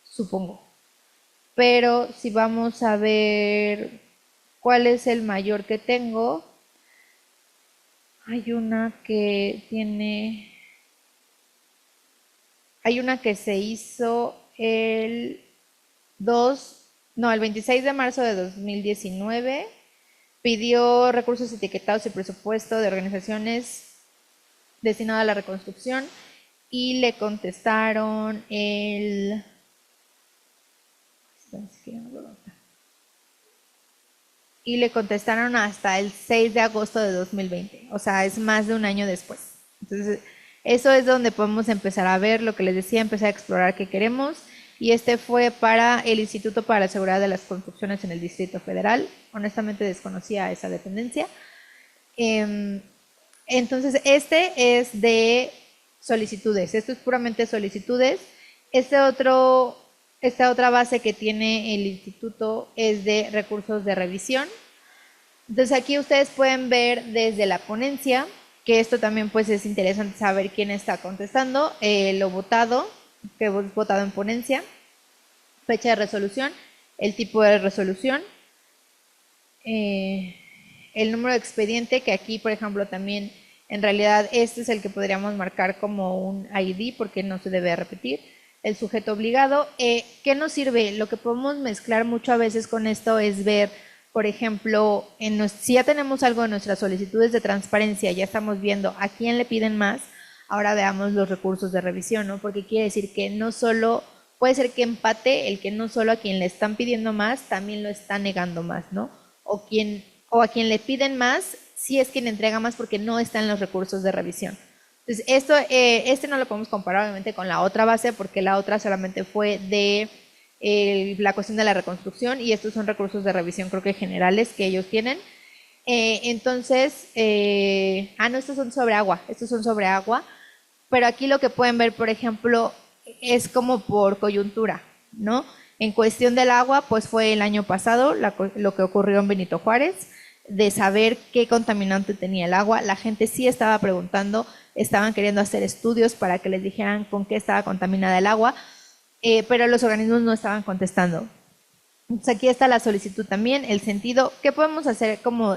Supongo. Pero si vamos a ver cuál es el mayor que tengo, hay una que se hizo el 26 de marzo de 2019, pidió recursos etiquetados y presupuesto de organizaciones destinadas a la reconstrucción y le contestaron hasta el 6 de agosto de 2020, o sea, es más de un año después. Entonces, eso es donde podemos empezar a ver lo que les decía, empezar a explorar qué queremos. Y este fue para el Instituto para la Seguridad de las Construcciones en el Distrito Federal. Honestamente desconocía esa dependencia. Entonces, este es de solicitudes. Esto es puramente solicitudes. Esta otra base que tiene el instituto es de recursos de revisión. Entonces, aquí ustedes pueden ver desde la ponencia, que esto también pues es interesante saber quién está contestando, lo votado, que hemos votado en ponencia, fecha de resolución, el tipo de resolución, el número de expediente, que aquí, por ejemplo, también en realidad este es el que podríamos marcar como un ID porque no se debe repetir. El sujeto obligado, ¿qué nos sirve? Lo que podemos mezclar mucho a veces con esto es ver, por ejemplo, si ya tenemos algo en nuestras solicitudes de transparencia, ya estamos viendo a quién le piden más, ahora veamos los recursos de revisión, ¿no? Porque quiere decir que no solo, puede ser que empate el que no solo a quien le están pidiendo más, también lo está negando más, ¿no? O a quien le piden más, sí es quien entrega más porque no está en los recursos de revisión. Entonces, este no lo podemos comparar obviamente con la otra base porque la otra solamente fue de la cuestión de la reconstrucción y estos son recursos de revisión creo que generales que ellos tienen. Entonces, no, estos son sobre agua, pero aquí lo que pueden ver, por ejemplo, es como por coyuntura, ¿no? En cuestión del agua, pues fue el año pasado lo que ocurrió en Benito Juárez, de saber qué contaminante tenía el agua. La gente sí estaba preguntando, estaban queriendo hacer estudios para que les dijeran con qué estaba contaminada el agua, pero los organismos no estaban contestando. Entonces aquí está la solicitud también, el sentido. ¿Qué podemos hacer como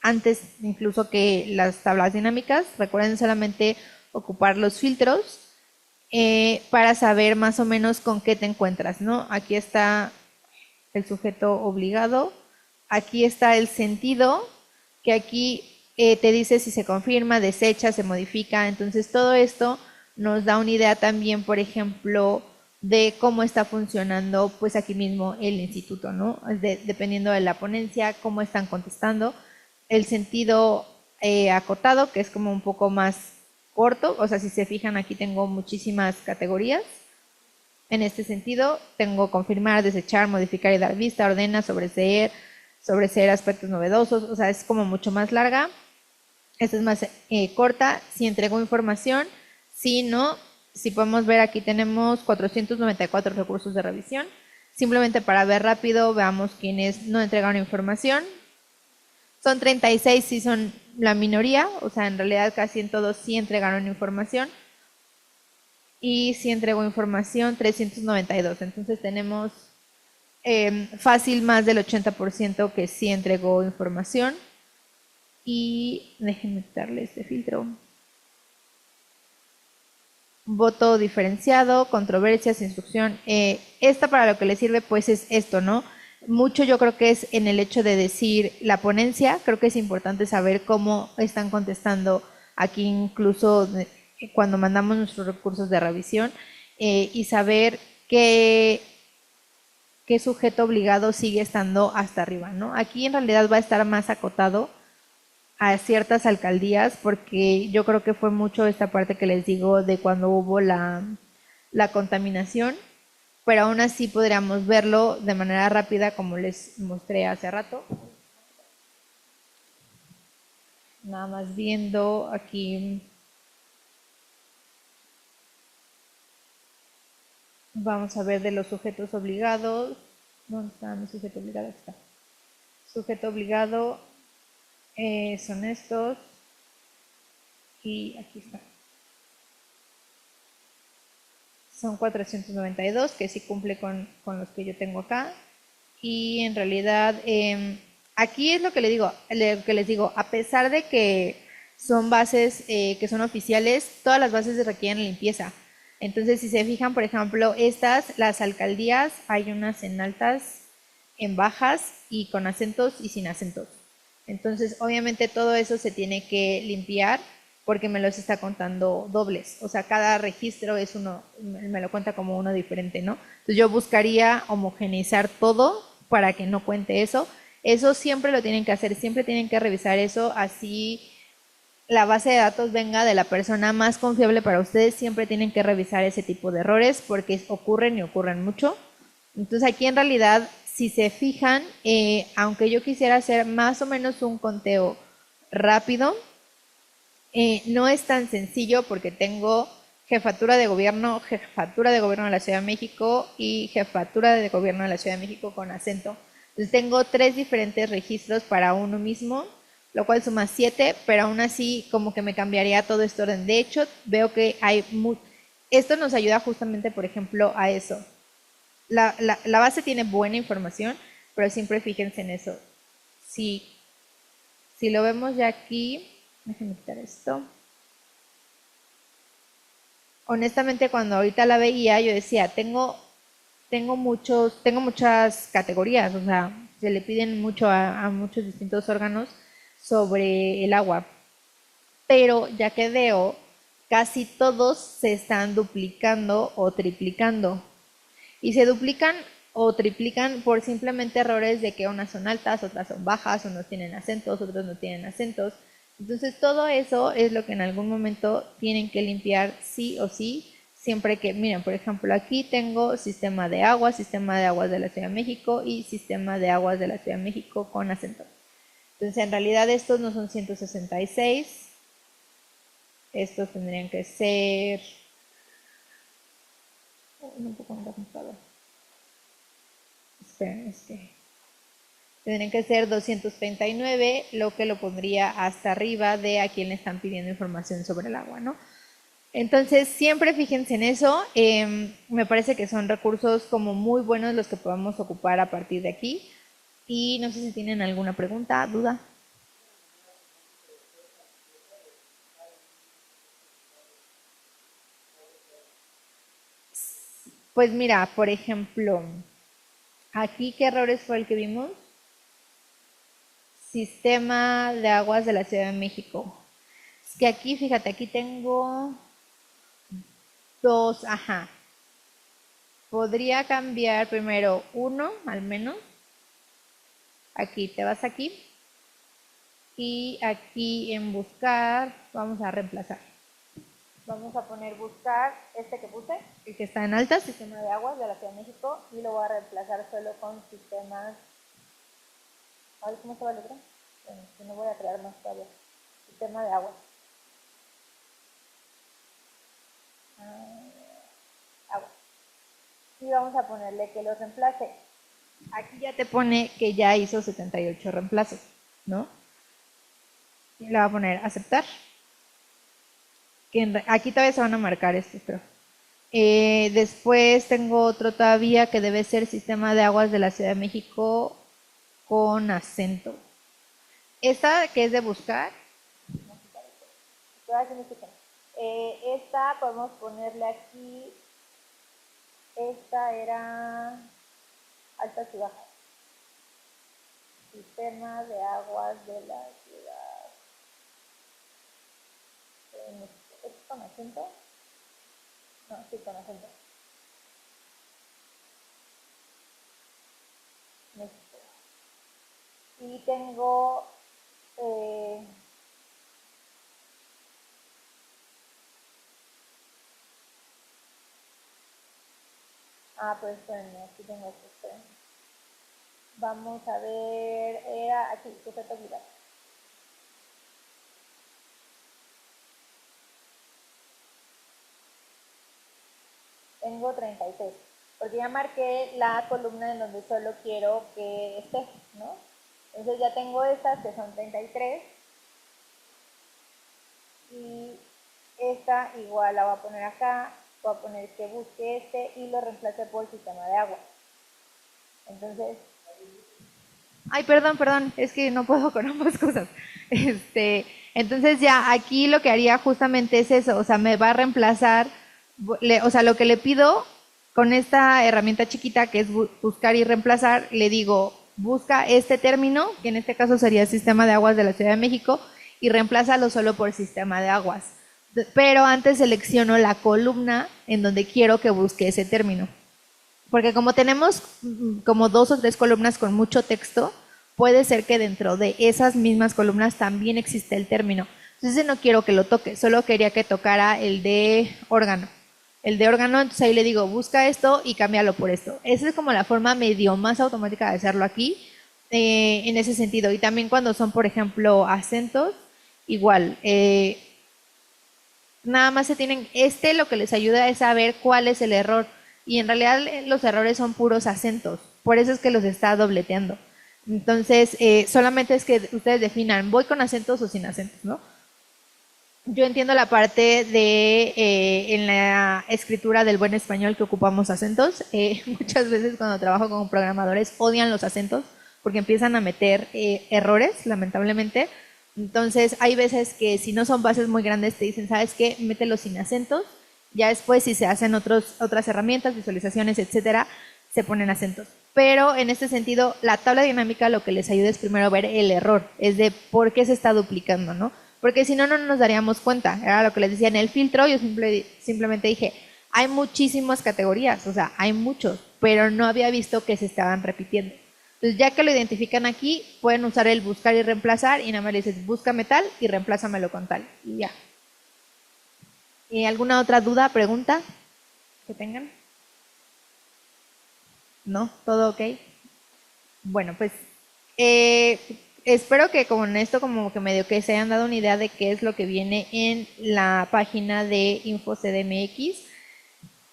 antes incluso que las tablas dinámicas? Recuerden solamente ocupar los filtros para saber más o menos con qué te encuentras, ¿no? Aquí está el sujeto obligado, aquí está el sentido, que aquí te dice si se confirma, desecha, se modifica. Entonces todo esto nos da una idea también, por ejemplo, de cómo está funcionando pues aquí mismo el instituto, ¿no? Dependiendo de la ponencia, cómo están contestando. El sentido acotado, que es como un poco más corto, o sea, si se fijan aquí tengo muchísimas categorías. En este sentido, tengo confirmar, desechar, modificar y dar vista, ordena, sobreseer aspectos novedosos, o sea, es como mucho más larga. Esta es más corta, si entregó información, si no, si podemos ver aquí tenemos 494 recursos de revisión. Simplemente para ver rápido, veamos quiénes no entregaron información. Son 36 si son la minoría, o sea, en realidad casi en todos sí entregaron información. Y sí entregó información 392. Entonces tenemos fácil más del 80% que sí entregó información. Y déjenme darle este filtro. Voto diferenciado, controversias, instrucción. Esta para lo que le sirve pues es esto, ¿no? Mucho yo creo que es en el hecho de decir la ponencia, creo que es importante saber cómo están contestando aquí incluso cuando mandamos nuestros recursos de revisión y saber qué sujeto obligado sigue estando hasta arriba, ¿no? Aquí en realidad va a estar más acotado a ciertas alcaldías porque yo creo que fue mucho esta parte que les digo de cuando hubo la contaminación, pero aún así podríamos verlo de manera rápida como les mostré hace rato. Nada más viendo aquí. Vamos a ver de los sujetos obligados. ¿Dónde está mi sujeto obligado? Aquí está. Sujeto obligado son estos. Y aquí está. Son 492, que sí cumple con los que yo tengo acá. Y en realidad, aquí es lo que les digo, a pesar de que son bases que son oficiales, todas las bases requieren limpieza. Entonces, si se fijan, por ejemplo, las alcaldías, hay unas en altas, en bajas y con acentos y sin acentos. Entonces, obviamente todo eso se tiene que limpiar porque me los está contando dobles. O sea, cada registro es me lo cuenta como uno diferente, ¿no? Entonces yo buscaría homogeneizar todo para que no cuente eso. Eso siempre lo tienen que hacer, siempre tienen que revisar eso, así la base de datos venga de la persona más confiable para ustedes, siempre tienen que revisar ese tipo de errores porque ocurren y ocurren mucho. Entonces aquí en realidad, si se fijan, aunque yo quisiera hacer más o menos un conteo rápido, no es tan sencillo porque tengo jefatura de gobierno de la Ciudad de México y jefatura de gobierno de la Ciudad de México con acento. Entonces tengo 3 diferentes registros para uno mismo, lo cual suma 7, pero aún así como que me cambiaría todo este orden. De hecho, veo que esto nos ayuda justamente, por ejemplo, a eso. La base tiene buena información, pero siempre fíjense en eso. Si Si lo vemos ya aquí, déjenme quitar esto. Honestamente, cuando ahorita la veía, yo decía, tengo muchas categorías, o sea, se le piden mucho a muchos distintos órganos sobre el agua. Pero ya que veo, casi todos se están duplicando o triplicando. Y se duplican o triplican por simplemente errores de que unas son altas, otras son bajas, unos tienen acentos, otros no tienen acentos. Entonces todo eso es lo que en algún momento tienen que limpiar sí o sí, siempre que, miren, por ejemplo, aquí tengo sistema de aguas de la Ciudad de México y sistema de aguas de la Ciudad de México con acento. Entonces en realidad estos no son 166, estos tendrían que ser un poco más complicado. Esperen, tendrían que ser 239, lo que lo pondría hasta arriba de a quien le están pidiendo información sobre el agua, ¿no? Entonces, siempre fíjense en eso. Me parece que son recursos como muy buenos los que podemos ocupar a partir de aquí. Y no sé si tienen alguna pregunta, duda. Pues mira, por ejemplo, aquí, ¿qué errores fue el que vimos? Sistema de aguas de la Ciudad de México. Es que aquí, fíjate, aquí tengo dos, ajá. Podría cambiar primero uno, al menos. Aquí, te vas aquí. Y aquí en buscar, vamos a reemplazar. Vamos a poner buscar este que puse, el que está en alta, sistema de aguas de la Ciudad de México, y lo voy a reemplazar solo con sistemas. A ver cómo estaba el otro. Bueno, que no voy a crear más todavía. Sistema de aguas. Agua. Y vamos a ponerle que lo reemplace. Aquí ya te pone que ya hizo 78 reemplazos, ¿no? Y le va a poner aceptar. Aquí todavía se van a marcar estos, pero. Después tengo otro todavía que debe ser sistema de aguas de la Ciudad de México con acento. Esta que es de buscar. Esta podemos ponerle aquí. Esta era altas y bajas. Sistema de aguas de la ciudad. ¿Es con acento? No, sí, con acento. Y tengo pues espérenme, aquí tengo esto, espérenme. Vamos a ver, era aquí, sujeto obligado. Tengo 36, porque ya marqué la columna en donde solo quiero que esté, ¿no? Entonces ya tengo estas que son 33. Y esta igual la voy a poner acá, voy a poner que busque este y lo reemplace por sistema de agua. Entonces, ay, perdón, es que no puedo con ambas cosas. Entonces ya aquí lo que haría justamente es eso, o sea, me va a reemplazar, o sea, lo que le pido con esta herramienta chiquita que es buscar y reemplazar, le digo, busca este término, que en este caso sería el sistema de aguas de la Ciudad de México, y reemplázalo solo por sistema de aguas. Pero antes selecciono la columna en donde quiero que busque ese término. Porque como tenemos como 2 o 3 columnas con mucho texto, puede ser que dentro de esas mismas columnas también existe el término. Entonces no quiero que lo toque, solo quería que tocara el de órgano. El de órgano, entonces ahí le digo, busca esto y cámbialo por esto. Esa es como la forma medio más automática de hacerlo aquí, en ese sentido. Y también cuando son, por ejemplo, acentos, igual. Nada más se tienen, lo que les ayuda es saber cuál es el error. Y en realidad los errores son puros acentos, por eso es que los está dobleteando. Entonces, solamente es que ustedes definan, ¿voy con acentos o sin acentos, no? Yo entiendo la parte de, en la escritura del buen español que ocupamos acentos. Muchas veces cuando trabajo con programadores odian los acentos porque empiezan a meter errores, lamentablemente, Entonces, hay veces que si no son bases muy grandes, te dicen, ¿sabes qué? Mételos sin acentos. Ya después, si se hacen otras herramientas, visualizaciones, etcétera, se ponen acentos. Pero en este sentido, la tabla dinámica lo que les ayuda es primero ver el error, es de por qué se está duplicando, ¿no? Porque si no, no nos daríamos cuenta. Era lo que les decía en el filtro, yo simplemente dije, hay muchísimas categorías, o sea, hay muchos, pero no había visto que se estaban repitiendo. Entonces, ya que lo identifican aquí, pueden usar el buscar y reemplazar y nada más le dices, búscame tal y reemplázamelo con tal. Y ya. ¿Alguna otra duda, pregunta que tengan? ¿No? ¿Todo ok? Bueno, pues espero que con esto como que medio que se hayan dado una idea de qué es lo que viene en la página de InfoCDMX.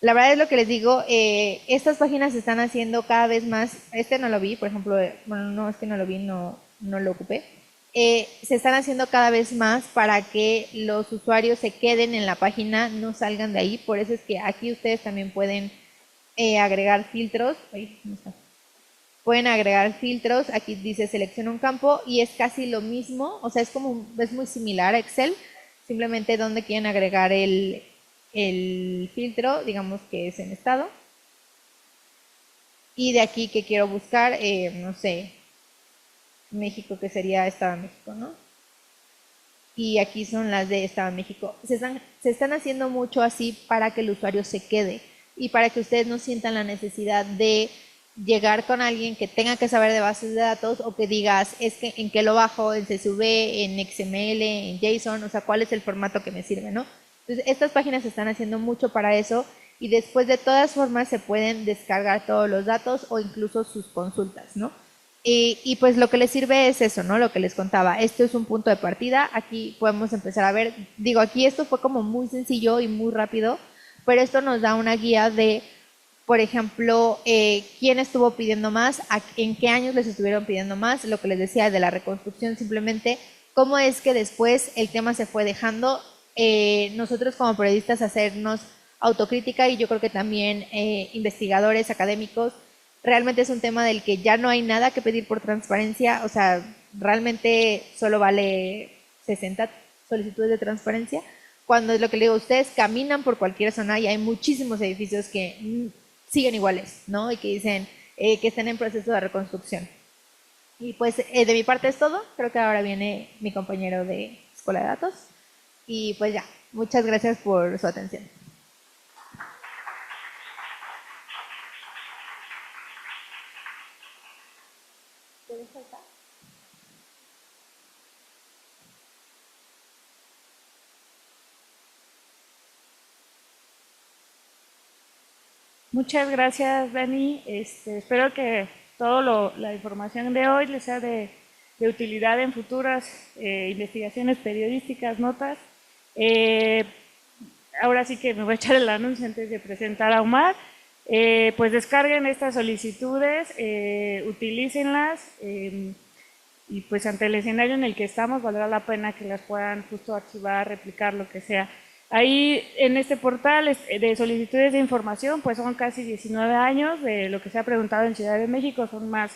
La verdad es lo que les digo, estas páginas se están haciendo cada vez más, este no lo vi, por ejemplo, bueno, no es que no lo vi, no lo ocupé, se están haciendo cada vez más para que los usuarios se queden en la página, no salgan de ahí, por eso es que aquí ustedes también pueden agregar filtros, pueden agregar filtros, aquí dice selecciona un campo y es casi lo mismo, o sea, es muy similar a Excel, simplemente donde quieren agregar el filtro, digamos que es en estado, y de aquí que quiero buscar, no sé, México, que sería Estado de México, ¿no? Y aquí son las de Estado de México. Se están haciendo mucho así para que el usuario se quede y para que ustedes no sientan la necesidad de llegar con alguien que tenga que saber de bases de datos o que digas, es que en qué lo bajo, en CSV, en XML, en JSON, o sea, cuál es el formato que me sirve, ¿no? Entonces, estas páginas se están haciendo mucho para eso y después de todas formas se pueden descargar todos los datos o incluso sus consultas, ¿no? Y pues lo que les sirve es eso, ¿no? Lo que les contaba. Esto es un punto de partida. Aquí podemos empezar a ver, digo, aquí esto fue como muy sencillo y muy rápido, pero esto nos da una guía de, por ejemplo, quién estuvo pidiendo más, en qué años les estuvieron pidiendo más, lo que les decía de la reconstrucción, simplemente cómo es que después el tema se fue dejando. Nosotros como periodistas hacernos autocrítica y yo creo que también investigadores académicos, realmente es un tema del que ya no hay nada que pedir por transparencia, o sea, realmente solo vale 60 solicitudes de transparencia, cuando es lo que le digo, ustedes caminan por cualquier zona y hay muchísimos edificios que siguen iguales, ¿no? Y que dicen que están en proceso de reconstrucción. Y pues de mi parte es todo, creo que ahora viene mi compañero de Escuela de Datos y pues ya, muchas gracias por su atención. Muchas gracias, Dani. Espero que toda la información de hoy les sea de utilidad en futuras investigaciones periodísticas, notas. Ahora sí que me voy a echar el anuncio antes de presentar a Omar. Pues descarguen estas solicitudes, utilícenlas y pues ante el escenario en el que estamos valdrá la pena que las puedan justo archivar, replicar, lo que sea. Ahí en este portal de solicitudes de información, pues son casi 19 años de lo que se ha preguntado en Ciudad de México, son más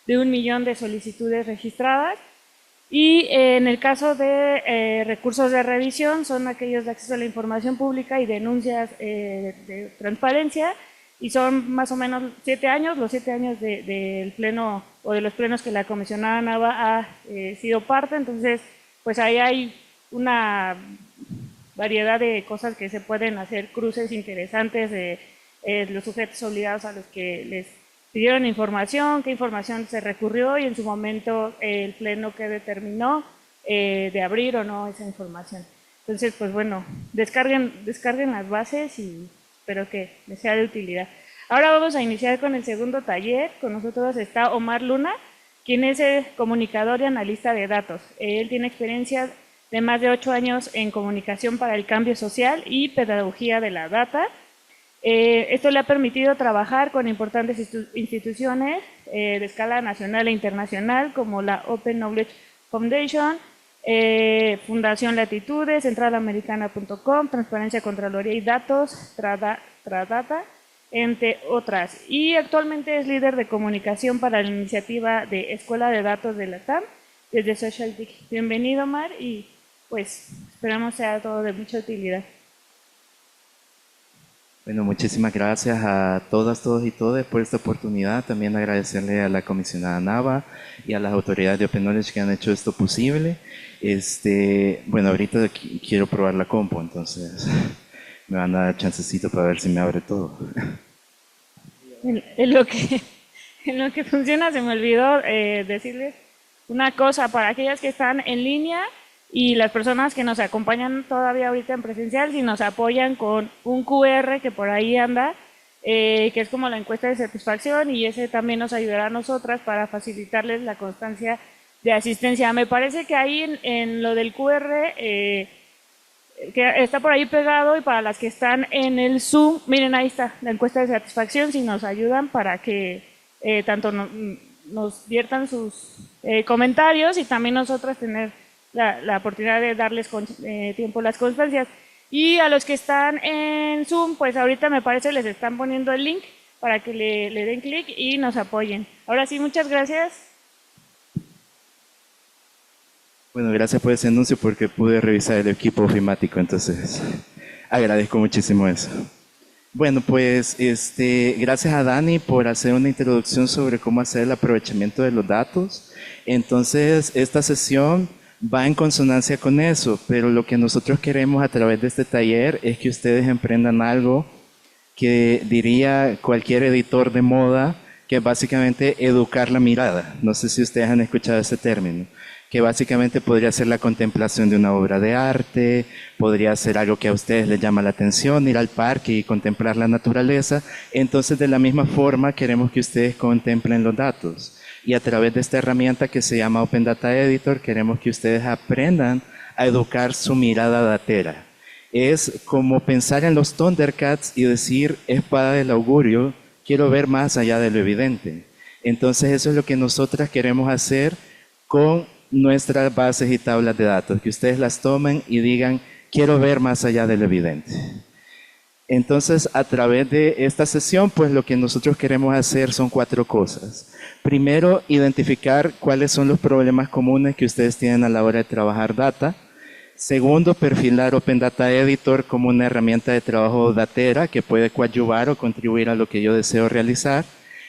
de 1 millón de solicitudes registradas. Y en el caso de recursos de revisión, son aquellos de acceso a la información pública y denuncias de transparencia, y son más o menos 7 años, los 7 años del pleno o de los plenos que la comisionada Nava ha sido parte, entonces pues ahí hay una variedad de cosas que se pueden hacer, cruces interesantes de los sujetos obligados a los que les pidieron información, qué información se recurrió y en su momento el pleno que determinó de abrir o no esa información. Entonces, pues bueno, descarguen las bases y espero que les sea de utilidad. Ahora vamos a iniciar con el segundo taller. Con nosotros está Omar Luna, quien es el comunicador y analista de datos. Él tiene experiencia de más de 8 años en comunicación para el cambio social y pedagogía de la data. Esto le ha permitido trabajar con importantes instituciones de escala nacional e internacional como la Open Knowledge Foundation, Fundación Latitudes, centralamericana.com, Transparencia, Contraloría y Datos, Tradata, entre otras. Y actualmente es líder de comunicación para la iniciativa de Escuela de Datos de la TAM desde SocialTIC. Bienvenido, Mar, y pues esperamos sea todo de mucha utilidad. Bueno, muchísimas gracias a todas, todos y todas por esta oportunidad. También agradecerle a la comisionada Nava y a las autoridades de Open Knowledge que han hecho esto posible. Bueno, ahorita quiero probar la compu, entonces me van a dar chancecito para ver si me abre todo. En lo que funciona, se me olvidó decirles una cosa para aquellas que están en línea y las personas que nos acompañan todavía ahorita en presencial, si nos apoyan con un QR que por ahí anda, que es como la encuesta de satisfacción, y ese también nos ayudará a nosotras para facilitarles la constancia de asistencia. Me parece que ahí en lo del QR, que está por ahí pegado, y para las que están en el Zoom, miren, ahí está la encuesta de satisfacción, si nos ayudan para que tanto nos viertan sus comentarios y también nosotras tener la oportunidad de darles tiempo las constancias. Y a los que están en Zoom, pues ahorita me parece les están poniendo el link para que le den clic y nos apoyen. Ahora sí, muchas gracias. Bueno, gracias por ese anuncio porque pude revisar el equipo ofimático, entonces agradezco muchísimo eso. Bueno, pues gracias a Dani por hacer una introducción sobre cómo hacer el aprovechamiento de los datos. Entonces, esta sesión va en consonancia con eso, pero lo que nosotros queremos a través de este taller es que ustedes emprendan algo que diría cualquier editor de moda, que es básicamente educar la mirada. No sé si ustedes han escuchado ese término, que básicamente podría ser la contemplación de una obra de arte, podría ser algo que a ustedes les llama la atención, ir al parque y contemplar la naturaleza. Entonces, de la misma forma, queremos que ustedes contemplen los datos. Y a través de esta herramienta que se llama Open Data Editor, queremos que ustedes aprendan a educar su mirada datera. Es como pensar en los Thundercats y decir, espada del augurio, quiero ver más allá de lo evidente. Entonces, eso es lo que nosotras queremos hacer con nuestras bases y tablas de datos, que ustedes las tomen y digan, quiero ver más allá de lo evidente. Entonces, a través de esta sesión, pues lo que nosotros queremos hacer son 4 cosas. Primero, identificar cuáles son los problemas comunes que ustedes tienen a la hora de trabajar data. Segundo, perfilar Open Data Editor como una herramienta de trabajo datera que puede coadyuvar o contribuir a lo que yo deseo realizar.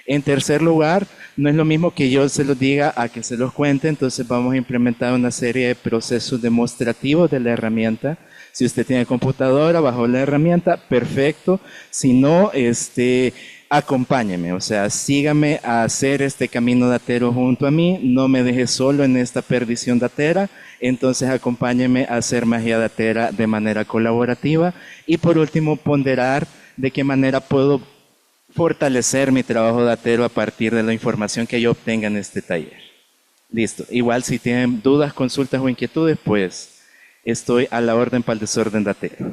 En tercer lugar, no es lo mismo que yo se los diga a que se los cuente, entonces vamos a implementar una serie de procesos demostrativos de la herramienta. Si usted tiene computadora, bajó la herramienta, perfecto. Si no, acompáñeme, o sea, sígame a hacer este camino datero junto a mí, no me deje solo en esta perdición datera, entonces acompáñeme a hacer magia datera de manera colaborativa. Y por último, ponderar de qué manera puedo fortalecer mi trabajo datero a partir de la información que yo obtenga en este taller. Listo. Igual si tienen dudas, consultas o inquietudes, pues estoy a la orden para el desorden datero.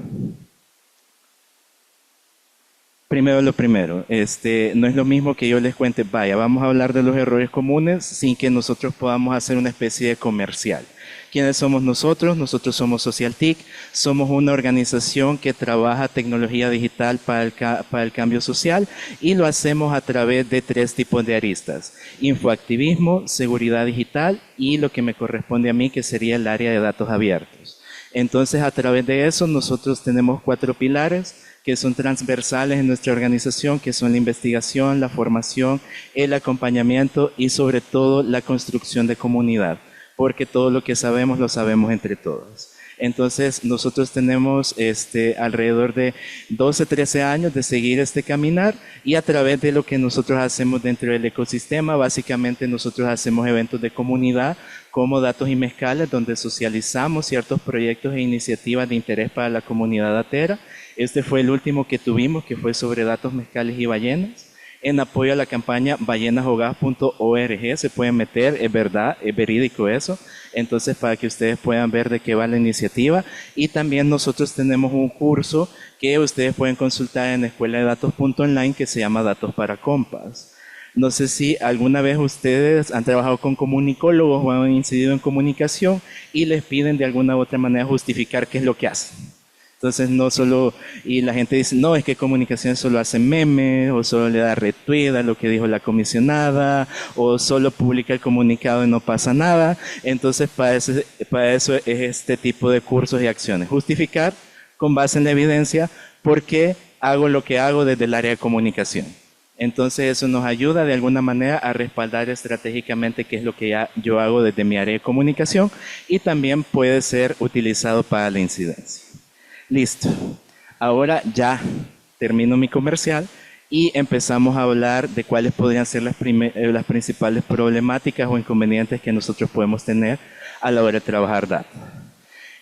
Primero lo primero, no es lo mismo que yo les cuente, vaya, vamos a hablar de los errores comunes sin que nosotros podamos hacer una especie de comercial. ¿Quiénes somos nosotros? Nosotros somos SocialTIC, somos una organización que trabaja tecnología digital para el cambio social y lo hacemos a través de 3 tipos de aristas: infoactivismo, seguridad digital y lo que me corresponde a mí, que sería el área de datos abiertos. Entonces, a través de eso, nosotros tenemos 4 pilares que son transversales en nuestra organización, que son la investigación, la formación, el acompañamiento y sobre todo la construcción de comunidad, porque todo lo que sabemos lo sabemos entre todos. Entonces, nosotros tenemos alrededor de 12, 13 años de seguir este caminar, y a través de lo que nosotros hacemos dentro del ecosistema, básicamente nosotros hacemos eventos de comunidad como Datos y Mezcales, donde socializamos ciertos proyectos e iniciativas de interés para la comunidad datera. Este fue el último que tuvimos, que fue sobre datos, mezcales y ballenas, en apoyo a la campaña ballenasjogadas.org. Se pueden meter, es verdad, es verídico eso. Entonces, para que ustedes puedan ver de qué va la iniciativa. Y también nosotros tenemos un curso que ustedes pueden consultar en escuela de datos.online, que se llama Datos para Compas. No sé si alguna vez ustedes han trabajado con comunicólogos o han incidido en comunicación y les piden de alguna u otra manera justificar qué es lo que hacen. Entonces no solo, y la gente dice, no, es que comunicación solo hace memes, o solo le da retweet a lo que dijo la comisionada, o solo publica el comunicado y no pasa nada. Entonces para eso es este tipo de cursos y acciones. Justificar con base en la evidencia por qué hago lo que hago desde el área de comunicación. Entonces eso nos ayuda de alguna manera a respaldar estratégicamente qué es lo que yo hago desde mi área de comunicación y también puede ser utilizado para la incidencia. Listo. Ahora ya termino mi comercial y empezamos a hablar de cuáles podrían ser las principales problemáticas o inconvenientes que nosotros podemos tener a la hora de trabajar datos.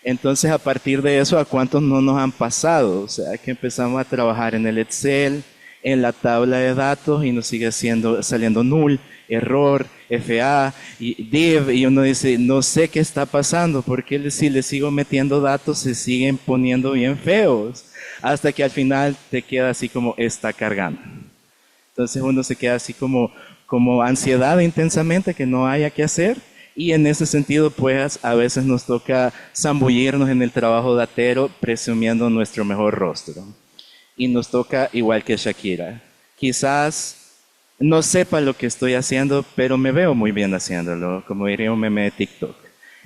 Entonces, a partir de eso, ¿a cuántos no nos han pasado? O sea, que empezamos a trabajar en el Excel, en la tabla de datos y nos sigue saliendo null, error, FA y div, y uno dice, no sé qué está pasando, porque si le sigo metiendo datos se siguen poniendo bien feos, hasta que al final te queda así como está cargando. Entonces uno se queda así como ansiedad intensamente que no haya que hacer, y en ese sentido pues a veces nos toca zambullirnos en el trabajo datero presumiendo nuestro mejor rostro. Y nos toca igual que Shakira. Quizás no sepa lo que estoy haciendo, pero me veo muy bien haciéndolo, como diría un meme de TikTok.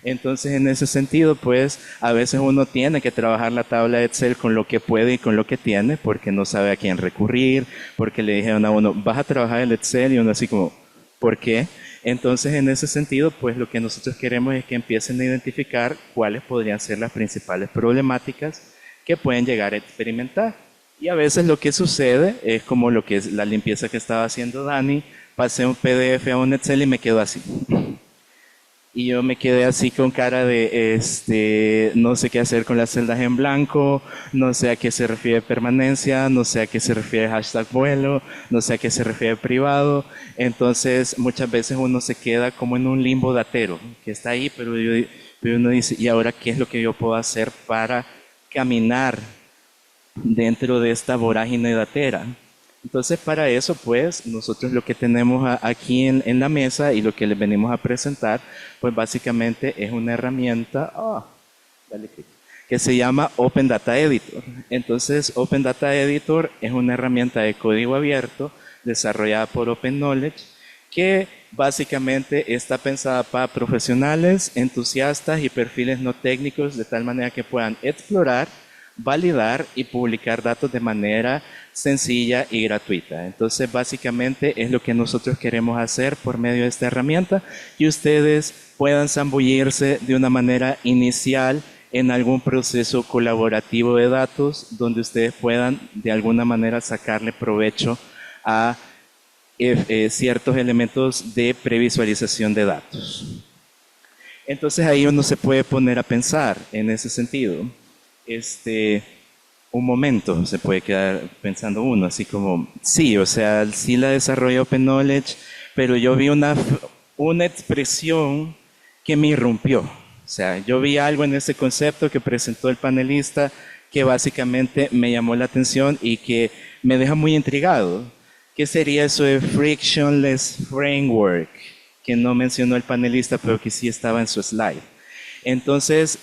Entonces, en ese sentido, pues, a veces uno tiene que trabajar la tabla de Excel con lo que puede y con lo que tiene, porque no sabe a quién recurrir, porque le dijeron a uno, vas a trabajar el Excel, y uno así como, ¿por qué? Entonces, en ese sentido, pues, lo que nosotros queremos es que empiecen a identificar cuáles podrían ser las principales problemáticas que pueden llegar a experimentar. Y a veces lo que sucede es como lo que es la limpieza que estaba haciendo Dani, pasé un PDF a un Excel y me quedo así. Y yo me quedé así con cara de, no sé qué hacer con las celdas en blanco, no sé a qué se refiere permanencia, no sé a qué se refiere hashtag vuelo, no sé a qué se refiere privado. Entonces muchas veces uno se queda como en un limbo datero, que está ahí, pero uno dice, ¿y ahora qué es lo que yo puedo hacer para caminar dentro de esta vorágine datera? Entonces, para eso, pues, nosotros lo que tenemos aquí en la mesa y lo que les venimos a presentar, pues básicamente es una herramienta que se llama Open Data Editor. Entonces, Open Data Editor es una herramienta de código abierto desarrollada por Open Knowledge que básicamente está pensada para profesionales, entusiastas y perfiles no técnicos de tal manera que puedan explorar, validar y publicar datos de manera sencilla y gratuita. Entonces, básicamente es lo que nosotros queremos hacer por medio de esta herramienta, que ustedes puedan zambullirse de una manera inicial en algún proceso colaborativo de datos donde ustedes puedan de alguna manera sacarle provecho a ciertos elementos de previsualización de datos. Entonces ahí uno se puede poner a pensar en ese sentido. Un momento se puede quedar pensando uno, así como, sí, o sea, sí la desarrolló Open Knowledge, pero yo vi una expresión que me irrumpió. O sea, yo vi algo en ese concepto que presentó el panelista que básicamente me llamó la atención y que me deja muy intrigado. ¿Qué sería eso de Frictionless Framework? Que no mencionó el panelista, pero que sí estaba en su slide. Entonces,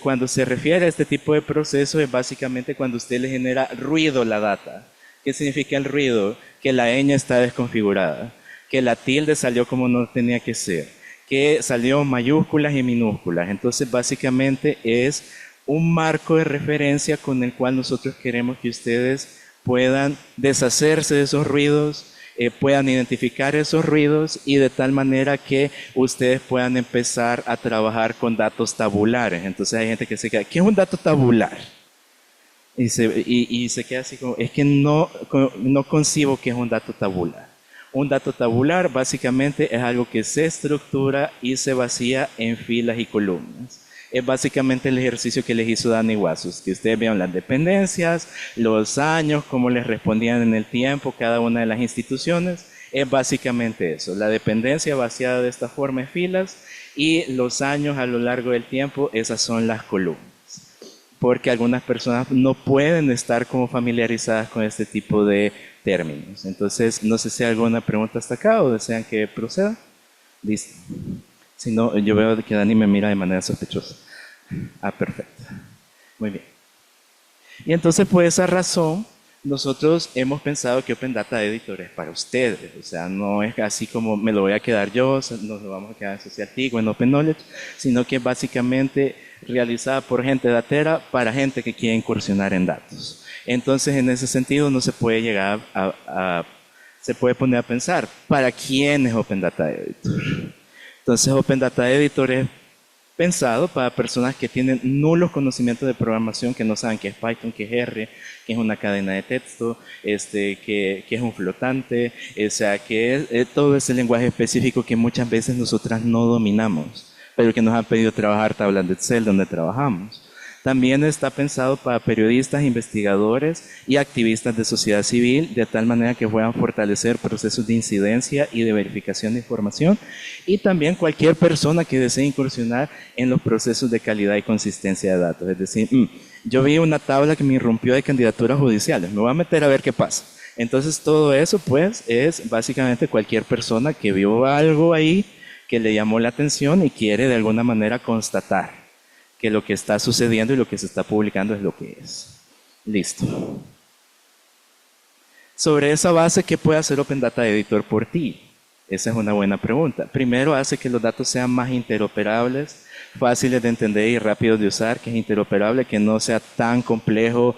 cuando se refiere a este tipo de proceso, es básicamente cuando usted le genera ruido a la data. ¿Qué significa el ruido? Que la ñ está desconfigurada, que la tilde salió como no tenía que ser, que salió mayúsculas y minúsculas. Entonces, básicamente es un marco de referencia con el cual nosotros queremos que ustedes puedan deshacerse de esos ruidos, puedan identificar esos ruidos y de tal manera que ustedes puedan empezar a trabajar con datos tabulares. Entonces hay gente que se queda, ¿qué es un dato tabular? Y se queda así como, es que no concibo que es un dato tabular. Un dato tabular básicamente es algo que se estructura y se vacía en filas y columnas. Es básicamente el ejercicio que les hizo Dani Guasos, que ustedes vean las dependencias, los años, cómo les respondían en el tiempo cada una de las instituciones. Es básicamente eso, la dependencia vaciada de esta forma en filas y los años a lo largo del tiempo, esas son las columnas. Porque algunas personas no pueden estar como familiarizadas con este tipo de términos. Entonces, no sé si hay alguna pregunta hasta acá o desean que proceda. Listo. Si no, yo veo que Dani me mira de manera sospechosa. Ah, perfecto. Muy bien. Y entonces por esa razón nosotros hemos pensado que Open Data Editor es para ustedes, o sea, no es así como me lo voy a quedar yo, nos lo vamos a quedar en Socialtic o en Open Knowledge, sino que es básicamente realizada por gente datera para gente que quiere incursionar en datos. Entonces, en ese sentido, no se puede llegar se puede poner a pensar, ¿para quién es Open Data Editor? Entonces, Open Data Editor es pensado para personas que tienen nulos conocimientos de programación, que no saben qué es Python, qué es R, qué es una cadena de texto, qué es un flotante, o sea, que es todo ese lenguaje específico que muchas veces nosotras no dominamos, pero que nos han pedido trabajar tablas de Excel donde trabajamos. También está pensado para periodistas, investigadores y activistas de sociedad civil, de tal manera que puedan fortalecer procesos de incidencia y de verificación de información, y también cualquier persona que desee incursionar en los procesos de calidad y consistencia de datos. Es decir, yo vi una tabla que me irrumpió de candidaturas judiciales, me voy a meter a ver qué pasa. Entonces todo eso pues es básicamente cualquier persona que vio algo ahí que le llamó la atención y quiere de alguna manera constatar que lo que está sucediendo y lo que se está publicando es lo que es. Listo. Sobre esa base, ¿qué puede hacer Open Data Editor por ti? Esa es una buena pregunta. Primero, hace que los datos sean más interoperables, fáciles de entender y rápidos de usar, que es interoperable, que no sea tan complejo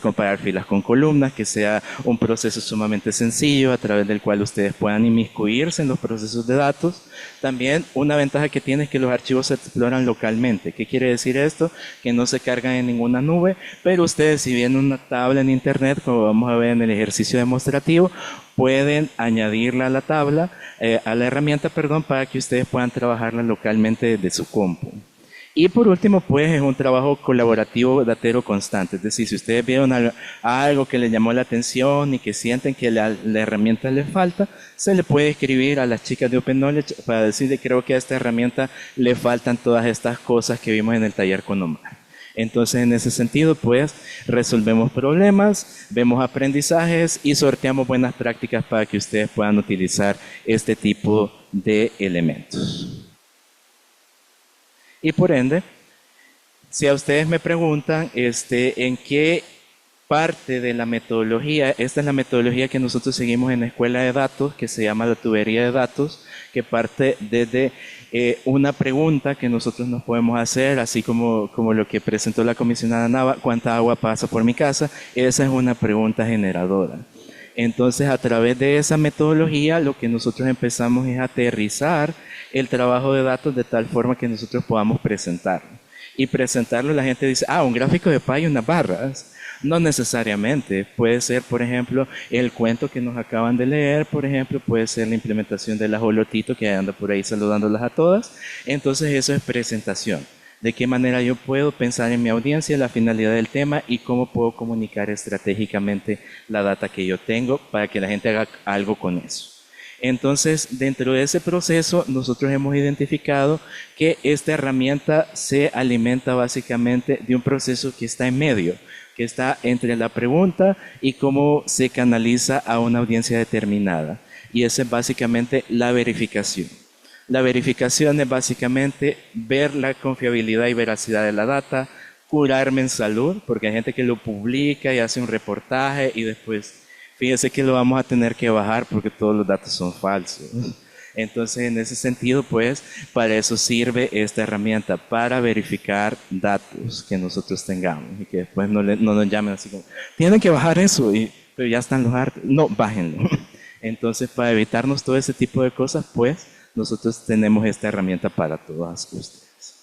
comparar filas con columnas, que sea un proceso sumamente sencillo a través del cual ustedes puedan inmiscuirse en los procesos de datos. También una ventaja que tiene es que los archivos se exploran localmente. ¿Qué quiere decir esto? Que no se cargan en ninguna nube, pero ustedes si vienen una tabla en internet, como vamos a ver en el ejercicio demostrativo, pueden añadirla a la tabla, a la herramienta, para que ustedes puedan trabajarla localmente desde su compu. Y por último, pues es un trabajo colaborativo datero constante. Es decir, si ustedes vieron algo que les llamó la atención y que sienten que la herramienta les falta, se le puede escribir a las chicas de Open Knowledge para decirle, creo que a esta herramienta le faltan todas estas cosas que vimos en el taller con Omar. Entonces, en ese sentido, pues, resolvemos problemas, vemos aprendizajes y sorteamos buenas prácticas para que ustedes puedan utilizar este tipo de elementos. Y por ende, si a ustedes me preguntan en qué parte de la metodología, esta es la metodología que nosotros seguimos en la escuela de datos, que se llama la tubería de datos, que parte desde una pregunta que nosotros nos podemos hacer, así como lo que presentó la comisionada Nava, ¿cuánta agua pasa por mi casa? Esa es una pregunta generadora. Entonces, a través de esa metodología, lo que nosotros empezamos es aterrizar el trabajo de datos de tal forma que nosotros podamos presentarlo. Y presentarlo, la gente dice, un gráfico de pay y unas barras. No necesariamente. Puede ser, por ejemplo, el cuento que nos acaban de leer, por ejemplo, puede ser la implementación de la Holotito que anda por ahí saludándolas a todas. Entonces, eso es presentación. De qué manera yo puedo pensar en mi audiencia, la finalidad del tema y cómo puedo comunicar estratégicamente la data que yo tengo para que la gente haga algo con eso. Entonces, dentro de ese proceso, nosotros hemos identificado que esta herramienta se alimenta básicamente de un proceso que está en medio, que está entre la pregunta y cómo se canaliza a una audiencia determinada. Y esa es básicamente la verificación. La verificación es básicamente ver la confiabilidad y veracidad de la data, curarme en salud, porque hay gente que lo publica y hace un reportaje y después, fíjese que lo vamos a tener que bajar porque todos los datos son falsos. Entonces, en ese sentido, pues, para eso sirve esta herramienta, para verificar datos que nosotros tengamos y que después no nos llamen así como, tienen que bajar eso, pero ya están los artes. No, bájenlo. Entonces, para evitarnos todo ese tipo de cosas, pues, nosotros tenemos esta herramienta para todas ustedes.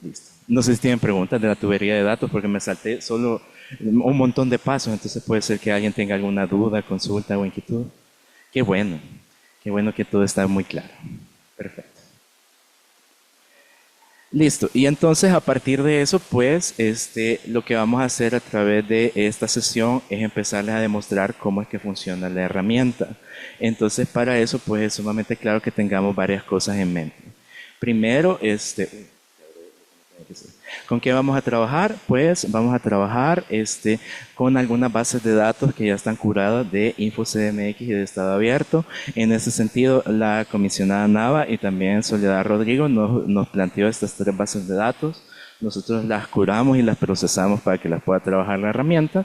Listo. No sé si tienen preguntas de la tubería de datos, porque me salté solo un montón de pasos, entonces puede ser que alguien tenga alguna duda, consulta o inquietud. Qué bueno que todo está muy claro. Perfecto. Listo, y entonces a partir de eso, pues, lo que vamos a hacer a través de esta sesión es empezarles a demostrar cómo es que funciona la herramienta. Entonces, para eso, pues, es sumamente claro que tengamos varias cosas en mente. Primero, ¿con qué vamos a trabajar? Pues vamos a trabajar con algunas bases de datos que ya están curadas de InfoCDMX y de estado abierto. En ese sentido, la comisionada Nava y también Soledad Rodrigo nos planteó estas 3 bases de datos. nosotros las curamos y las procesamos para que las pueda trabajar la herramienta.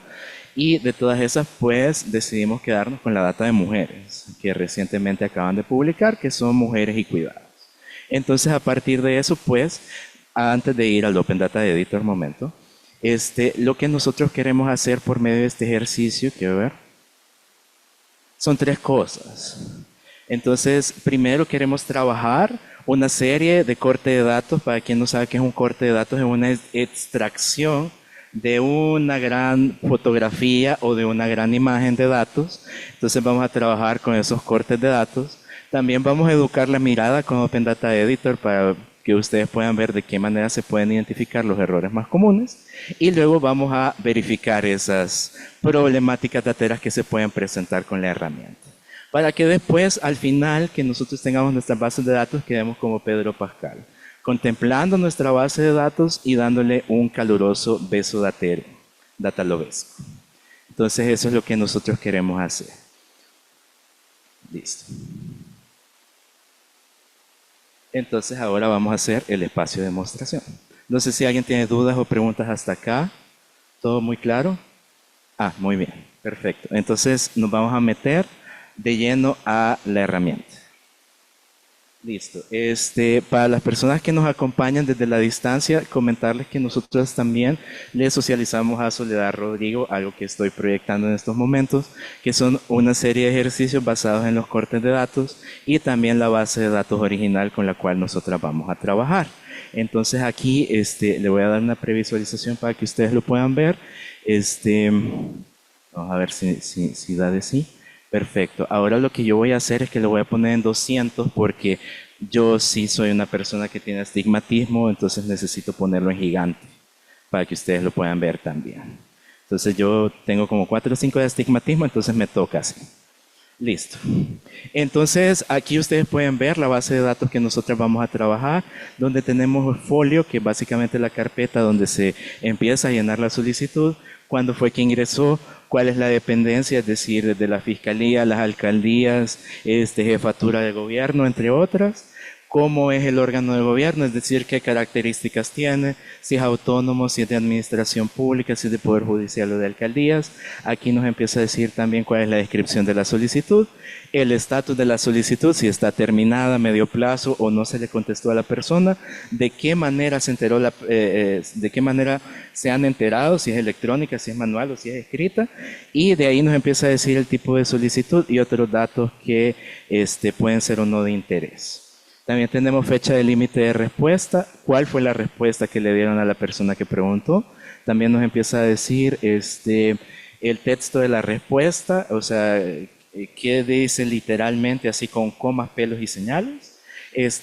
Y de todas esas, pues decidimos quedarnos con la data de mujeres, que recientemente acaban de publicar, que son mujeres y cuidados. Entonces, a partir de eso, pues, antes de ir al Open Data Editor, momento, lo que nosotros queremos hacer por medio de este ejercicio, quiero ver, son 3 cosas. Entonces, primero queremos trabajar una serie de corte de datos. Para quien no sabe qué es un corte de datos, es una extracción de una gran fotografía o de una gran imagen de datos. Entonces vamos a trabajar con esos cortes de datos. También vamos a educar la mirada con Open Data Editor para que ustedes puedan ver de qué manera se pueden identificar los errores más comunes. Y luego vamos a verificar esas problemáticas dateras que se pueden presentar con la herramienta, para que después, al final, que nosotros tengamos nuestras bases de datos, quedemos como Pedro Pascal, contemplando nuestra base de datos y dándole un caluroso beso datero, datalobesco. Entonces eso es lo que nosotros queremos hacer. Listo. Entonces ahora vamos a hacer el espacio de demostración. No sé si alguien tiene dudas o preguntas hasta acá. ¿Todo muy claro? Ah, muy bien, perfecto. Entonces nos vamos a meter de lleno a la herramienta. Listo. Para las personas que nos acompañan desde la distancia, comentarles que nosotros también les socializamos a Soledad Rodrigo algo que estoy proyectando en estos momentos, que son una serie de ejercicios basados en los cortes de datos y también la base de datos original con la cual nosotras vamos a trabajar. Entonces aquí le voy a dar una previsualización para que ustedes lo puedan ver. Vamos a ver si da de sí. Perfecto. Ahora lo que yo voy a hacer es que lo voy a poner en 200 porque yo sí soy una persona que tiene astigmatismo, entonces necesito ponerlo en gigante para que ustedes lo puedan ver también. Entonces yo tengo como 4 o 5 de astigmatismo, entonces me toca así. Listo. Entonces aquí ustedes pueden ver la base de datos que nosotros vamos a trabajar, donde tenemos el folio, que es básicamente la carpeta donde se empieza a llenar la solicitud, cuándo fue que ingresó, cuál es la dependencia, es decir, desde la fiscalía, las alcaldías, jefatura de gobierno, entre otras. Cómo es el órgano de gobierno, es decir, qué características tiene, si es autónomo, si es de administración pública, si es de poder judicial o de alcaldías. Aquí nos empieza a decir también cuál es la descripción de la solicitud, el estatus de la solicitud, si está terminada, medio plazo o no se le contestó a la persona, de qué manera se enteró, de qué manera se han enterado, si es electrónica, si es manual o si es escrita, y de ahí nos empieza a decir el tipo de solicitud y otros datos que pueden ser o no de interés. También tenemos fecha de límite de respuesta, cuál fue la respuesta que le dieron a la persona que preguntó. También nos empieza a decir el texto de la respuesta, o sea, qué dice literalmente así con comas, pelos y señales.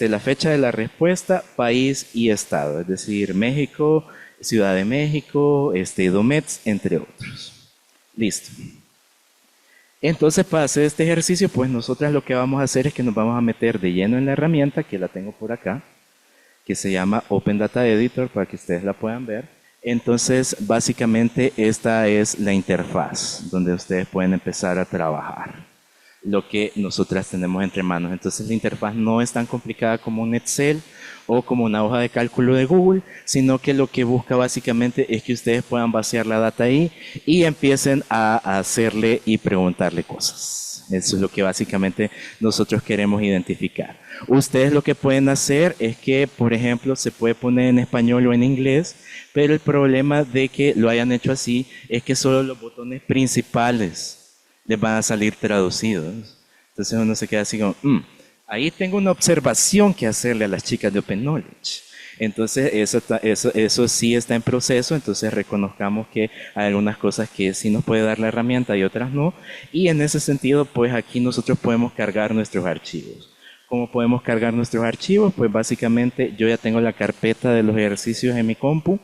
La fecha de la respuesta, país y estado, es decir, México, Ciudad de México, Domets, entre otros. Listo. Entonces, para hacer este ejercicio, pues nosotras lo que vamos a hacer es que nos vamos a meter de lleno en la herramienta, que la tengo por acá, que se llama Open Data Editor, para que ustedes la puedan ver. Entonces, básicamente, esta es la interfaz, donde ustedes pueden empezar a trabajar lo que nosotras tenemos entre manos. Entonces, la interfaz no es tan complicada como un Excel o como una hoja de cálculo de Google, sino que lo que busca básicamente es que ustedes puedan vaciar la data ahí y empiecen a hacerle y preguntarle cosas. Eso es lo que básicamente nosotros queremos identificar. Ustedes lo que pueden hacer es que, por ejemplo, se puede poner en español o en inglés, pero el problema de que lo hayan hecho así es que solo los botones principales les van a salir traducidos. Entonces uno se queda así como, ahí tengo una observación que hacerle a las chicas de Open Knowledge. Entonces eso sí está en proceso, entonces reconozcamos que hay algunas cosas que sí nos puede dar la herramienta y otras no. Y en ese sentido, pues aquí nosotros podemos cargar nuestros archivos. ¿Cómo podemos cargar nuestros archivos? Pues básicamente yo ya tengo la carpeta de los ejercicios en mi compu.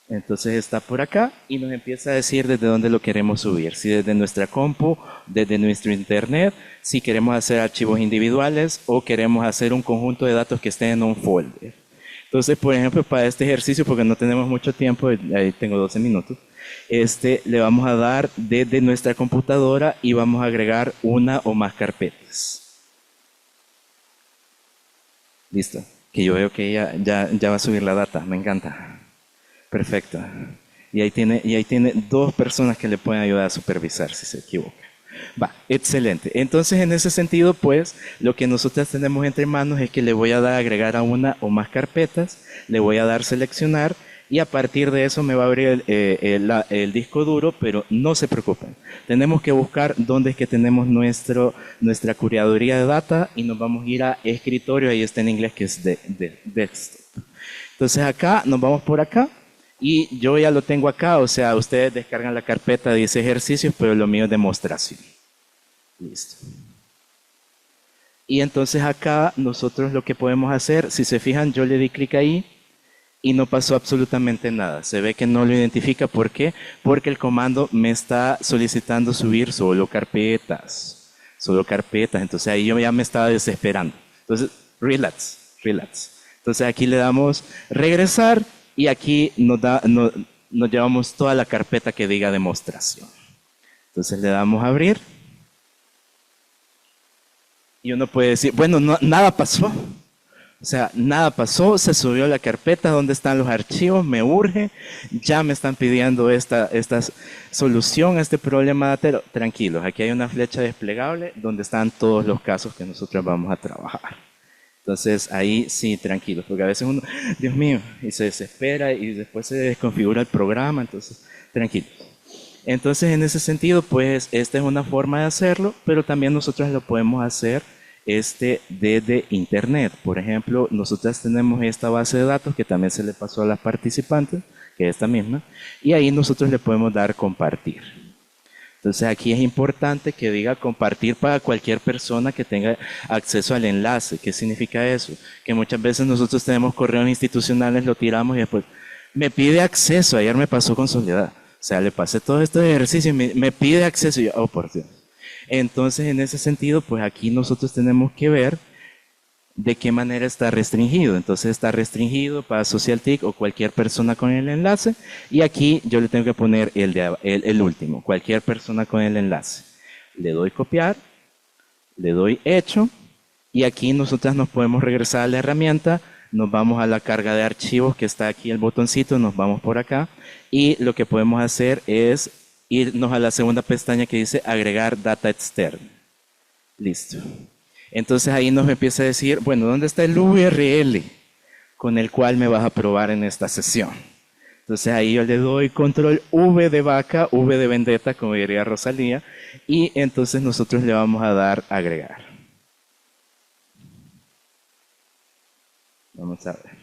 Entonces está por acá y nos empieza a decir desde dónde lo queremos subir. Si desde nuestra compu, desde nuestro internet, si queremos hacer archivos individuales o queremos hacer un conjunto de datos que estén en un folder. Entonces, por ejemplo, para este ejercicio, porque no tenemos mucho tiempo, ahí tengo 12 minutos, le vamos a dar desde nuestra computadora y vamos a agregar una o más carpetas. Listo. que yo veo que ya va a subir la data, me encanta. Perfecto. Y ahí tiene dos personas que le pueden ayudar a supervisar si se equivoca. Va, excelente. Entonces, en ese sentido, pues, lo que nosotros tenemos entre manos es que le voy a dar agregar a una o más carpetas, le voy a dar seleccionar, y a partir de eso me va a abrir el disco duro, pero no se preocupen. Tenemos que buscar dónde es que tenemos nuestra curaduría de data y nos vamos a ir a escritorio, ahí está en inglés que es de desktop. Entonces acá, nos vamos por acá y yo ya lo tengo acá, o sea, ustedes descargan la carpeta, dice ejercicios, pero lo mío es demostración. Listo. Y entonces acá nosotros lo que podemos hacer, si se fijan, yo le di clic ahí, y no pasó absolutamente nada. Se ve que no lo identifica. ¿Por qué? Porque el comando me está solicitando subir solo carpetas. Solo carpetas. Entonces ahí yo ya me estaba desesperando. Entonces, relax. Entonces aquí le damos regresar y aquí nos llevamos toda la carpeta que diga demostración. Entonces le damos abrir. Y uno puede decir, bueno, nada pasó. O sea, nada pasó, se subió la carpeta, ¿dónde están los archivos? Me urge, ya me están pidiendo esta solución a este problema. Tranquilos, aquí hay una flecha desplegable donde están todos los casos que nosotros vamos a trabajar. Entonces, ahí sí, tranquilos, porque a veces uno, Dios mío, y se desespera y después se desconfigura el programa, entonces, tranquilos. Entonces, en ese sentido, pues, esta es una forma de hacerlo, pero también nosotros lo podemos hacer desde internet. Por ejemplo, nosotros tenemos esta base de datos que también se le pasó a las participantes, que es esta misma, y ahí nosotros le podemos dar compartir. Entonces aquí es importante que diga compartir para cualquier persona que tenga acceso al enlace. ¿Qué significa eso? Que muchas veces nosotros tenemos correos institucionales, lo tiramos y después me pide acceso. Ayer me pasó con Soledad. O sea, le pasé todo este ejercicio y me pide acceso. Y yo, oh, por Dios. Entonces, en ese sentido, pues aquí nosotros tenemos que ver de qué manera está restringido. Entonces está restringido para SocialTIC o cualquier persona con el enlace. Y aquí yo le tengo que poner el último, cualquier persona con el enlace. Le doy copiar, le doy hecho. Y aquí nosotros nos podemos regresar a la herramienta. Nos vamos a la carga de archivos que está aquí el botoncito, nos vamos por acá. Y lo que podemos hacer es irnos a la segunda pestaña que dice agregar data externa. Listo. Entonces ahí nos empieza a decir, bueno, ¿dónde está el URL con el cual me vas a probar en esta sesión? Entonces ahí yo le doy control V de vaca, V de vendetta, como diría Rosalía, y entonces nosotros le vamos a dar agregar. Vamos a ver.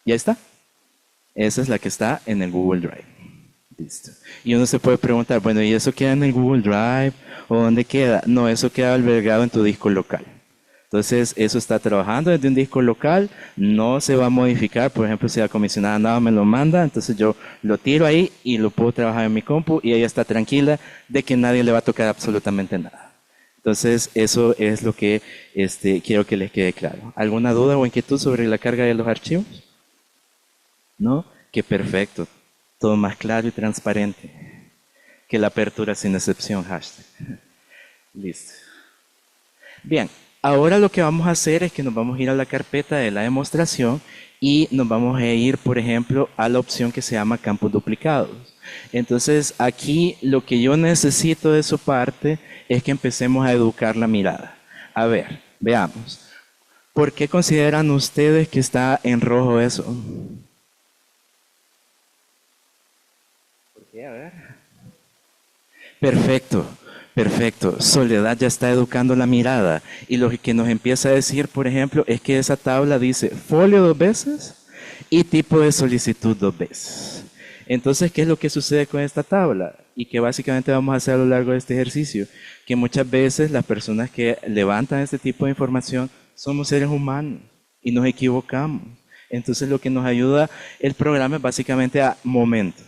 ¿Ya está? Esa es la que está en el Google Drive. Listo. Y uno se puede preguntar, bueno, ¿y eso queda en el Google Drive? ¿O dónde queda? No, eso queda albergado en tu disco local. Entonces, eso está trabajando desde un disco local, no se va a modificar. Por ejemplo, si la comisionada nada me lo manda, entonces yo lo tiro ahí y lo puedo trabajar en mi compu y ella está tranquila de que nadie le va a tocar absolutamente nada. Entonces, eso es lo que quiero que les quede claro. ¿Alguna duda o inquietud sobre la carga de los archivos? ¿No? Qué perfecto. Todo más claro y transparente. Que la apertura sin excepción, hashtag. Listo. Bien, ahora lo que vamos a hacer es que nos vamos a ir a la carpeta de la demostración y nos vamos a ir, por ejemplo, a la opción que se llama campos duplicados. Entonces, aquí lo que yo necesito de su parte es que empecemos a educar la mirada. A ver, veamos. ¿Por qué consideran ustedes que está en rojo eso? ¿Por qué? A ver. Perfecto, perfecto. Soledad ya está educando la mirada. Y lo que nos empieza a decir, por ejemplo, es que esa tabla dice folio 2 veces y tipo de solicitud 2 veces. Entonces, ¿qué es lo que sucede con esta tabla? Y que básicamente vamos a hacer a lo largo de este ejercicio. Que muchas veces las personas que levantan este tipo de información somos seres humanos y nos equivocamos. Entonces, lo que nos ayuda el programa es básicamente a momento.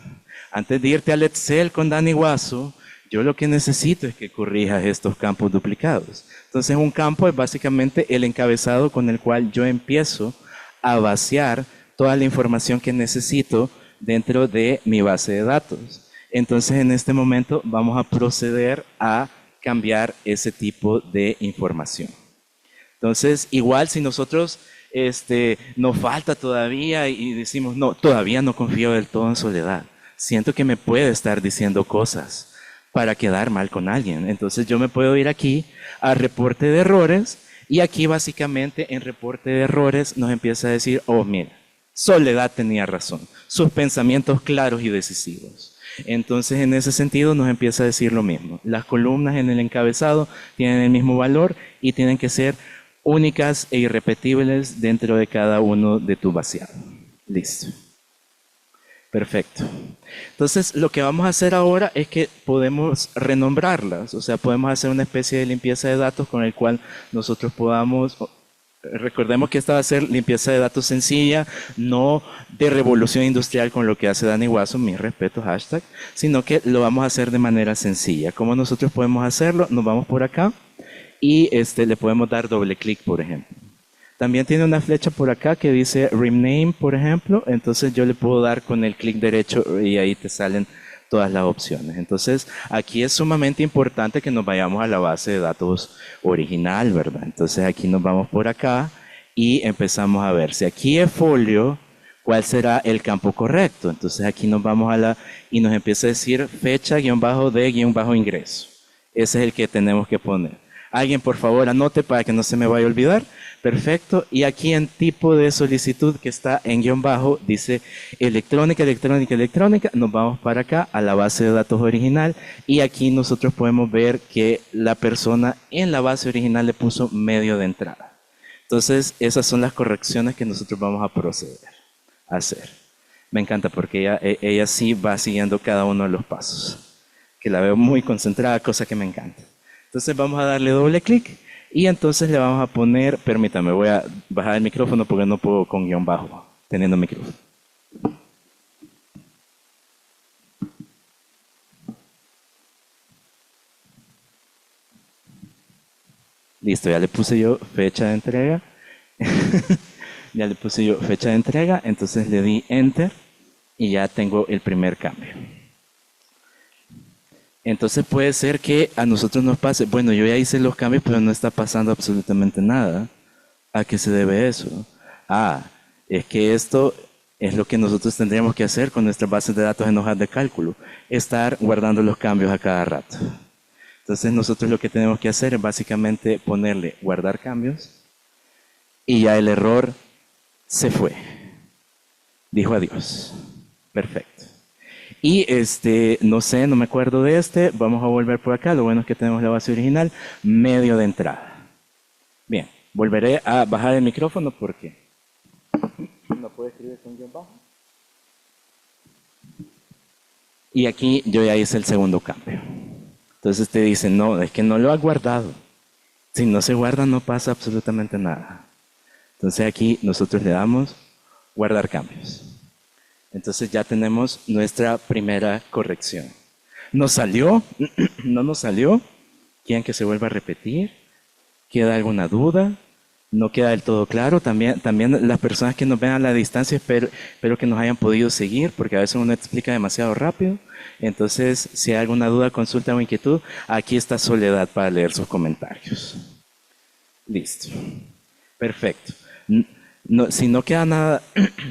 Antes de irte al Excel con Dani Guaso, yo lo que necesito es que corrijas estos campos duplicados. Entonces, un campo es básicamente el encabezado con el cual yo empiezo a vaciar toda la información que necesito dentro de mi base de datos. Entonces, en este momento vamos a proceder a cambiar ese tipo de información. Entonces, igual si nosotros nos falta todavía y decimos, no, todavía no confío del todo en Soledad. Siento que me puede estar diciendo cosas para quedar mal con alguien. Entonces yo me puedo ir aquí a reporte de errores y aquí básicamente en reporte de errores nos empieza a decir, oh, mira, Soledad tenía razón, sus pensamientos claros y decisivos. Entonces en ese sentido nos empieza a decir lo mismo. Las columnas en el encabezado tienen el mismo valor y tienen que ser únicas e irrepetibles dentro de cada uno de tu vaciado. Listo. Perfecto. Entonces, lo que vamos a hacer ahora es que podemos renombrarlas, o sea, podemos hacer una especie de limpieza de datos con el cual nosotros podamos, recordemos que esta va a ser limpieza de datos sencilla, no de revolución industrial con lo que hace Dani Wasson, mis respetos, hashtag, sino que lo vamos a hacer de manera sencilla. ¿Cómo nosotros podemos hacerlo? Nos vamos por acá y le podemos dar doble clic, por ejemplo. También tiene una flecha por acá que dice rename, por ejemplo. Entonces yo le puedo dar con el clic derecho y ahí te salen todas las opciones. Entonces aquí es sumamente importante que nos vayamos a la base de datos original, ¿verdad? Entonces aquí nos vamos por acá y empezamos a ver si aquí es folio, ¿cuál será el campo correcto? Entonces aquí nos vamos y nos empieza a decir fecha _de_ingreso. Ese es el que tenemos que poner. Alguien, por favor, anote para que no se me vaya a olvidar. Perfecto. Y aquí en tipo de solicitud que está en guión bajo, dice electrónica. Nos vamos para acá a la base de datos original. Y aquí nosotros podemos ver que la persona en la base original le puso medio de entrada. Entonces, esas son las correcciones que nosotros vamos a proceder a hacer. Me encanta porque ella sí va siguiendo cada uno de los pasos. Que la veo muy concentrada, cosa que me encanta. Entonces vamos a darle doble clic y entonces le vamos a poner, permítame, voy a bajar el micrófono porque no puedo con guión bajo, teniendo micrófono. Listo, ya le puse yo fecha de entrega. Ya le puse yo fecha de entrega, entonces le di Enter y ya tengo el primer cambio. Entonces puede ser que a nosotros nos pase, bueno, yo ya hice los cambios, pero no está pasando absolutamente nada. ¿A qué se debe eso? Es que esto es lo que nosotros tendríamos que hacer con nuestras bases de datos en hojas de cálculo, estar guardando los cambios a cada rato. Entonces nosotros lo que tenemos que hacer es básicamente ponerle guardar cambios y ya el error se fue. Dijo adiós. Perfecto. Y no sé, no me acuerdo de vamos a volver por acá, lo bueno es que tenemos la base original, medio de entrada. Bien, volveré a bajar el micrófono porque no puedo escribir con guión bajo. Y aquí yo ya hice el segundo cambio. Entonces te dicen, no, es que no lo has guardado. Si no se guarda no pasa absolutamente nada. Entonces aquí nosotros le damos guardar cambios. Entonces ya tenemos nuestra primera corrección. ¿Nos salió? ¿No nos salió? ¿Quieren que se vuelva a repetir? ¿Queda alguna duda? ¿No queda del todo claro? También las personas que nos ven a la distancia, espero que nos hayan podido seguir, porque a veces uno explica demasiado rápido. Entonces, si hay alguna duda, consulta o inquietud, aquí está Soledad para leer sus comentarios. Listo. Perfecto. No, si no queda nada,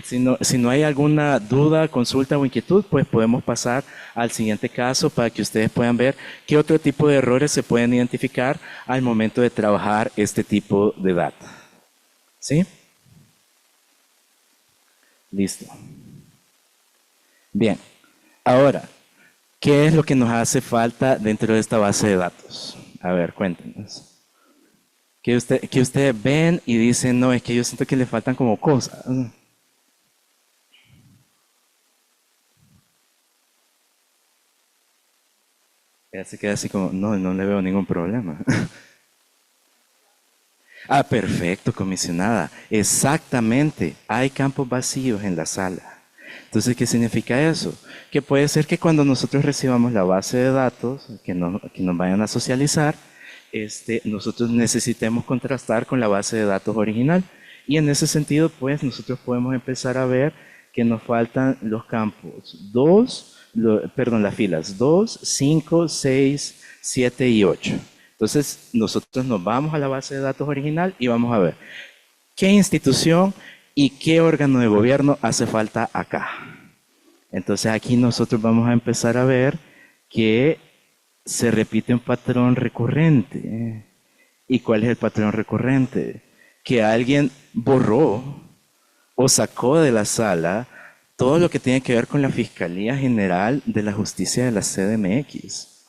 si no hay alguna duda, consulta o inquietud, pues podemos pasar al siguiente caso para que ustedes puedan ver qué otro tipo de errores se pueden identificar al momento de trabajar este tipo de data. ¿Sí? Listo. Bien. Ahora, ¿qué es lo que nos hace falta dentro de esta base de datos? A ver, cuéntenos. Que ustedes ven y dicen, no, es que yo siento que le faltan como cosas. Ella se queda así como, no le veo ningún problema. Perfecto, comisionada. Exactamente, hay campos vacíos en la sala. Entonces, ¿qué significa eso? Que puede ser que cuando nosotros recibamos la base de datos, que nos vayan a socializar, nosotros necesitemos contrastar con la base de datos original. Y en ese sentido, pues, nosotros podemos empezar a ver que nos faltan los campos las filas 2, 5, 6, 7 y 8. Entonces, nosotros nos vamos a la base de datos original y vamos a ver qué institución y qué órgano de gobierno hace falta acá. Entonces, aquí nosotros vamos a empezar a ver que se repite un patrón recurrente. ¿Y cuál es el patrón recurrente? Que alguien borró o sacó de la sala todo lo que tiene que ver con la Fiscalía General de la Justicia de la CDMX.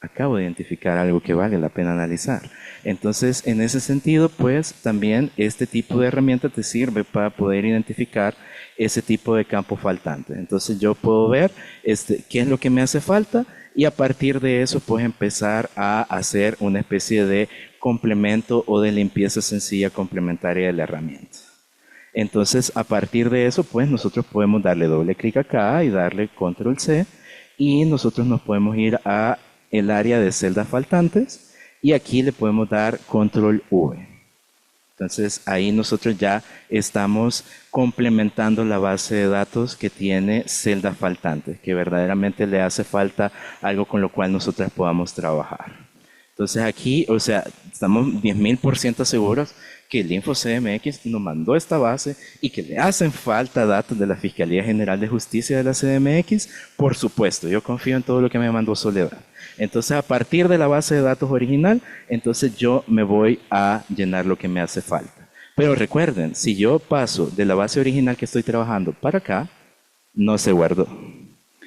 Acabo de identificar algo que vale la pena analizar. Entonces, en ese sentido, pues también este tipo de herramienta te sirve para poder identificar ese tipo de campo faltante. Entonces, yo puedo ver qué es lo que me hace falta y a partir de eso, pues empezar a hacer una especie de complemento o de limpieza sencilla complementaria de la herramienta. Entonces, a partir de eso, pues nosotros podemos darle doble clic acá y darle control C y nosotros nos podemos ir a el área de celdas faltantes y aquí le podemos dar control V. Entonces, ahí nosotros ya estamos complementando la base de datos que tiene celdas faltantes, que verdaderamente le hace falta algo con lo cual nosotros podamos trabajar. Entonces aquí, o sea, estamos 10.000% seguros que el InfoCDMX nos mandó esta base y que le hacen falta datos de la Fiscalía General de Justicia de la CDMX. Por supuesto, yo confío en todo lo que me mandó Soledad. Entonces, a partir de la base de datos original, entonces yo me voy a llenar lo que me hace falta. Pero recuerden, si yo paso de la base original que estoy trabajando para acá, no se guardó.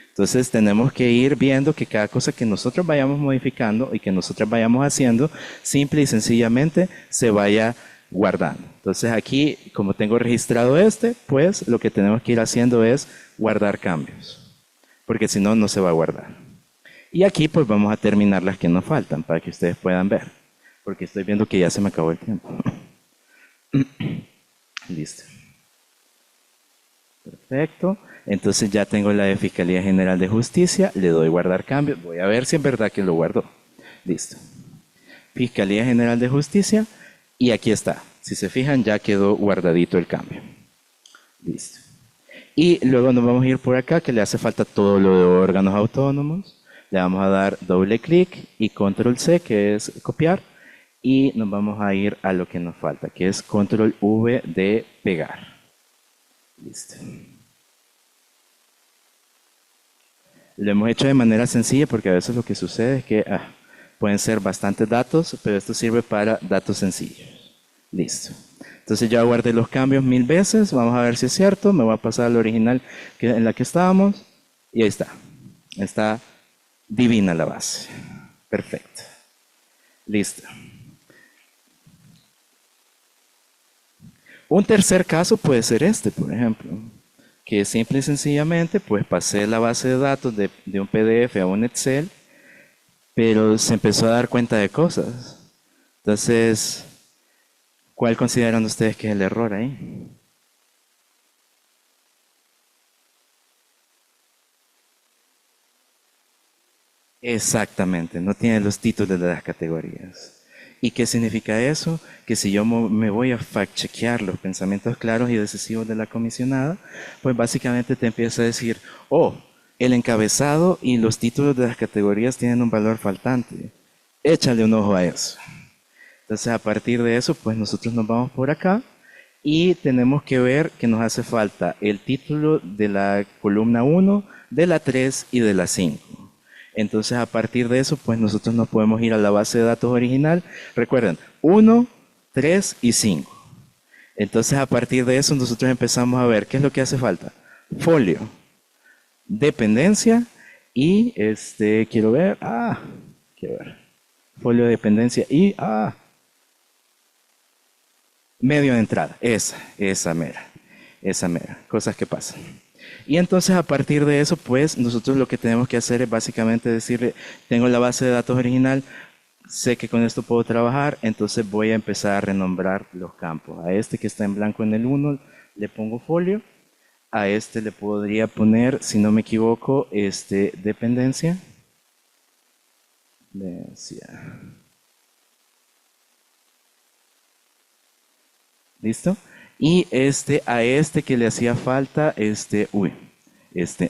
Entonces tenemos que ir viendo que cada cosa que nosotros vayamos modificando y que nosotros vayamos haciendo, simple y sencillamente se vaya guardando. Entonces aquí, como tengo registrado pues lo que tenemos que ir haciendo es guardar cambios, porque si no, no se va a guardar. Y aquí pues vamos a terminar las que nos faltan para que ustedes puedan ver, porque estoy viendo que ya se me acabó el tiempo. Listo. Perfecto. Entonces ya tengo la de Fiscalía General de Justicia, le doy guardar cambios, voy a ver si es verdad que lo guardó. Listo. Fiscalía General de Justicia y aquí está. Si se fijan ya quedó guardadito el cambio. Listo. Y luego nos vamos a ir por acá que le hace falta todo lo de órganos autónomos. Le vamos a dar doble clic y control C que es copiar y nos vamos a ir a lo que nos falta que es control V de pegar. Listo. Lo hemos hecho de manera sencilla porque a veces lo que sucede es que pueden ser bastantes datos, pero esto sirve para datos sencillos. Listo. Entonces ya guardé los cambios 1000 veces, vamos a ver si es cierto, me voy a pasar al original en la que estábamos y ahí está. Está divina la base. Perfecto. Listo. Un tercer caso puede ser por ejemplo. Que simple y sencillamente, pues pasé la base de datos de un PDF a un Excel, pero se empezó a dar cuenta de cosas. Entonces, ¿cuál consideran ustedes que es el error ahí? Exactamente, no tiene los títulos de las categorías. ¿Y qué significa eso? Que si yo me voy a fact-chequear los pensamientos claros y decisivos de la comisionada, pues básicamente te empieza a decir, el encabezado y los títulos de las categorías tienen un valor faltante. Échale un ojo a eso. Entonces, a partir de eso, pues nosotros nos vamos por acá y tenemos que ver que nos hace falta el título de la columna 1, de la 3 y de la 5. Entonces, a partir de eso, pues nosotros nos podemos ir a la base de datos original. Recuerden, 1, 3 y 5. Entonces, a partir de eso, nosotros empezamos a ver qué es lo que hace falta. Folio, dependencia y, quiero ver, folio de dependencia y, medio de entrada. Esa mera. Cosas que pasan. Y entonces a partir de eso, pues nosotros lo que tenemos que hacer es básicamente decirle, tengo la base de datos original, sé que con esto puedo trabajar, entonces voy a empezar a renombrar los campos. A este que está en blanco en el 1 le pongo folio, a este le podría poner, si no me equivoco, dependencia. ¿Listo? Y a este que le hacía falta,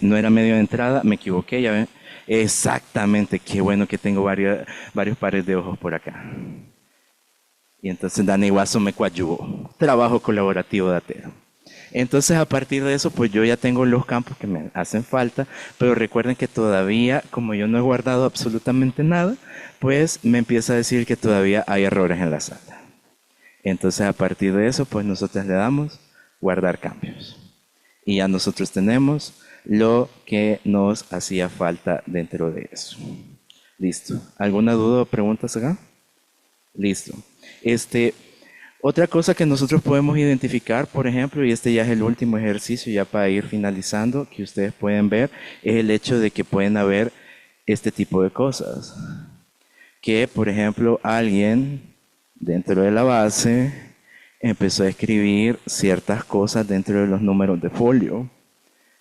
No era medio de entrada, me equivoqué, ya ven. Exactamente, qué bueno que tengo varios pares de ojos por acá. Y entonces Dani Guaso me coadyuvó. Trabajo colaborativo de Atero. Entonces, a partir de eso, pues yo ya tengo los campos que me hacen falta, pero recuerden que todavía, como yo no he guardado absolutamente nada, pues me empieza a decir que todavía hay errores en la sala. Entonces, a partir de eso, pues nosotros le damos guardar cambios. Y ya nosotros tenemos lo que nos hacía falta dentro de eso. Listo. ¿Alguna duda o preguntas acá? Listo. Otra cosa que nosotros podemos identificar, por ejemplo, y este ya es el último ejercicio ya para ir finalizando, que ustedes pueden ver, es el hecho de que pueden haber este tipo de cosas. Que, por ejemplo, alguien dentro de la base empezó a escribir ciertas cosas dentro de los números de folio.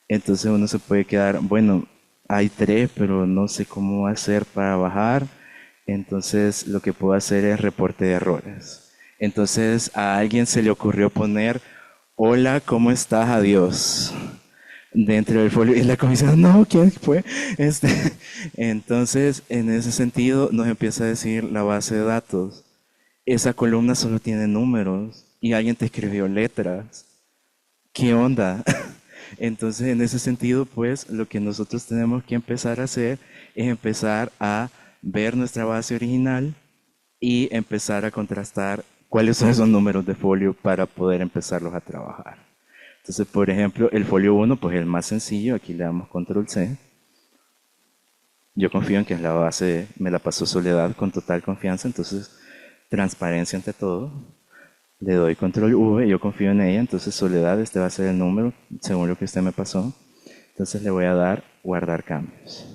Entonces uno se puede quedar, bueno, hay 3, pero no sé cómo hacer para bajar. Entonces lo que puedo hacer es reporte de errores. Entonces a alguien se le ocurrió poner, hola, ¿cómo estás? Adiós. Dentro del folio. Y la comisión, no, ¿quién fue? Entonces, en ese sentido, nos empieza a decir la base de datos. Esa columna solo tiene números y alguien te escribió letras. ¿Qué onda? Entonces, en ese sentido, pues, lo que nosotros tenemos que empezar a hacer es empezar a ver nuestra base original y empezar a contrastar cuáles son esos números de folio para poder empezarlos a trabajar. Entonces, por ejemplo, el folio 1, pues el más sencillo, aquí le damos control C. Yo confío en que la base me la pasó Soledad con total confianza, entonces transparencia ante todo. Le doy control V, yo confío en ella, entonces Soledad, este va a ser el número, según lo que usted me pasó. Entonces le voy a dar guardar cambios.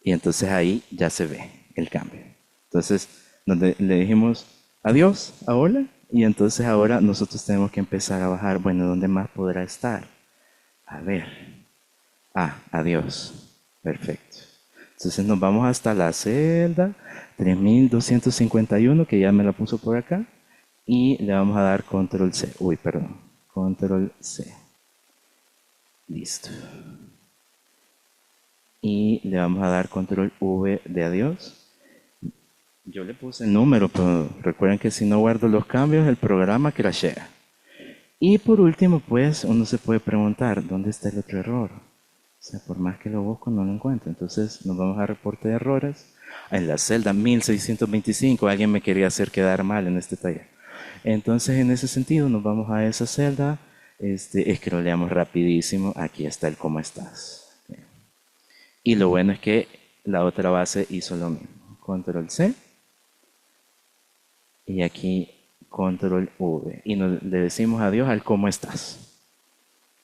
Y entonces ahí ya se ve el cambio. Entonces, donde le dijimos adiós a hola, y entonces ahora nosotros tenemos que empezar a bajar. Bueno, ¿dónde más podrá estar? A ver. Adiós. Perfecto. Entonces nos vamos hasta la celda 3251, que ya me la puso por acá, y le vamos a dar control C. Control C. Listo. Y le vamos a dar control V de adiós. Yo le puse el número, pero recuerden que si no guardo los cambios, el programa crashea. Y por último, pues, uno se puede preguntar, ¿dónde está el otro error? O sea, por más que lo busco, no lo encuentro. Entonces, nos vamos a reporte de errores. En la celda 1625, alguien me quería hacer quedar mal en este taller. Entonces, en ese sentido, nos vamos a esa celda, scrolleamos rapidísimo, aquí está el cómo estás. Y lo bueno es que la otra base hizo lo mismo. Control C. Y aquí control V. Y le decimos adiós al cómo estás.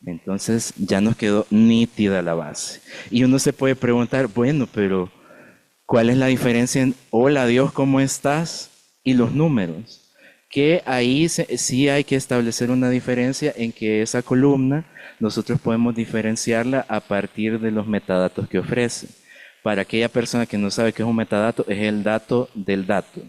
Entonces ya nos quedó nítida la base. Y uno se puede preguntar, bueno, pero ¿cuál es la diferencia en hola, adiós, cómo estás? Y los números. Que ahí sí hay que establecer una diferencia en que esa columna nosotros podemos diferenciarla a partir de los metadatos que ofrece. Para aquella persona que no sabe qué es un metadato, es el dato del dato.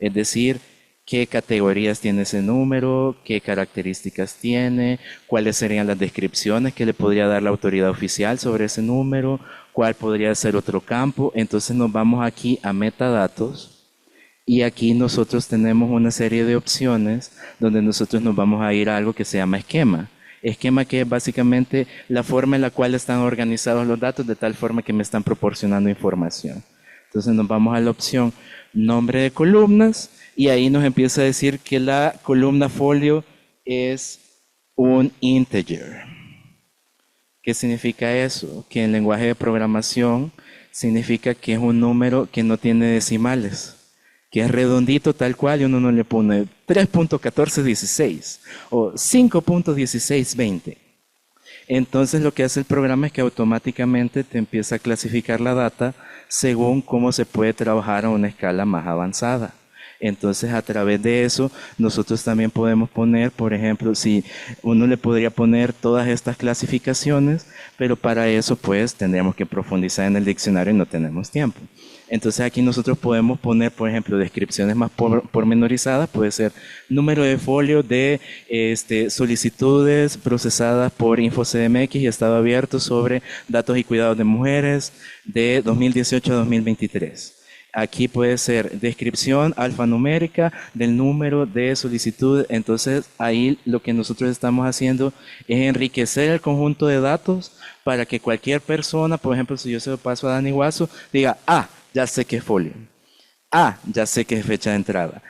Es decir, qué categorías tiene ese número, qué características tiene, cuáles serían las descripciones que le podría dar la autoridad oficial sobre ese número, cuál podría ser otro campo. Entonces nos vamos aquí a metadatos y aquí nosotros tenemos una serie de opciones donde nosotros nos vamos a ir a algo que se llama esquema. Esquema que es básicamente la forma en la cual están organizados los datos de tal forma que me están proporcionando información. Entonces nos vamos a la opción nombre de columnas y ahí nos empieza a decir que la columna folio es un integer. ¿Qué significa eso? Que en lenguaje de programación significa que es un número que no tiene decimales, que es redondito tal cual y uno no le pone 3.1416 o 5.1620. Entonces lo que hace el programa es que automáticamente te empieza a clasificar la data según cómo se puede trabajar a una escala más avanzada. Entonces a través de eso nosotros también podemos poner, por ejemplo, si uno le podría poner todas estas clasificaciones, pero para eso pues tendríamos que profundizar en el diccionario y no tenemos tiempo. Entonces aquí nosotros podemos poner, por ejemplo, descripciones más pormenorizadas, puede ser número de folio de solicitudes procesadas por InfoCDMX y estado abierto sobre datos y cuidados de mujeres de 2018 a 2023. Aquí puede ser descripción alfanumérica del número de solicitud. Entonces, ahí lo que nosotros estamos haciendo es enriquecer el conjunto de datos para que cualquier persona, por ejemplo, si yo se lo paso a Dani Guaso, diga, ya sé qué es folio. Ya sé qué es fecha de entrada.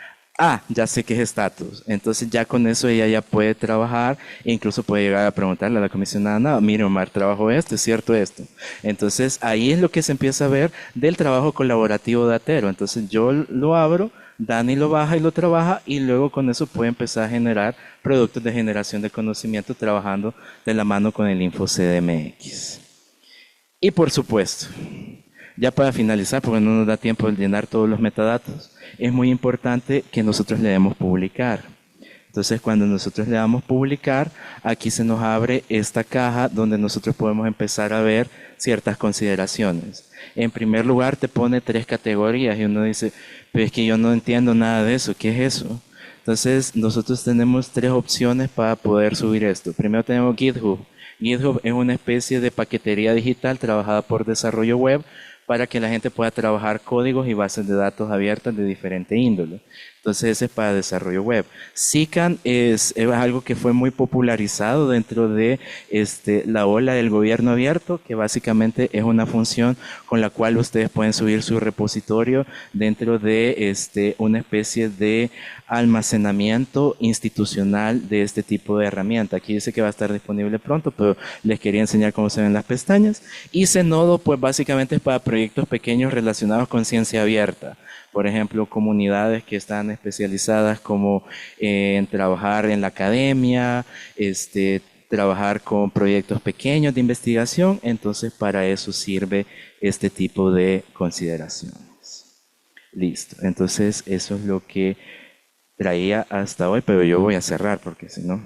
Ya sé qué es estatus. Entonces ya con eso ella ya puede trabajar e incluso puede llegar a preguntarle a la comisionada, no, mire Omar, trabajó esto, es cierto esto. Entonces ahí es lo que se empieza a ver del trabajo colaborativo de Atero. Entonces yo lo abro, Dani lo baja y lo trabaja y luego con eso puede empezar a generar productos de generación de conocimiento trabajando de la mano con el InfoCDMX. Y por supuesto, ya para finalizar, porque no nos da tiempo de llenar todos los metadatos, es muy importante que nosotros le demos publicar. Entonces, cuando nosotros le damos publicar, aquí se nos abre esta caja donde nosotros podemos empezar a ver ciertas consideraciones. En primer lugar, te pone 3 categorías y uno dice, pero es que yo no entiendo nada de eso, ¿qué es eso? Entonces, nosotros tenemos 3 opciones para poder subir esto. Primero tenemos GitHub. GitHub es una especie de paquetería digital trabajada por desarrollo web para que la gente pueda trabajar códigos y bases de datos abiertas de diferente índole. Entonces ese es para desarrollo web. SICAN es algo que fue muy popularizado dentro de la ola del gobierno abierto, que básicamente es una función con la cual ustedes pueden subir su repositorio dentro de una especie de almacenamiento institucional de este tipo de herramienta. Aquí dice que va a estar disponible pronto, pero les quería enseñar cómo se ven las pestañas. Y Zenodo, pues básicamente es para proyectos pequeños relacionados con ciencia abierta. Por ejemplo, comunidades que están especializadas como en trabajar en la academia, trabajar con proyectos pequeños de investigación. Entonces, para eso sirve este tipo de consideraciones. Listo. Entonces, eso es lo que traía hasta hoy, pero yo voy a cerrar porque si no...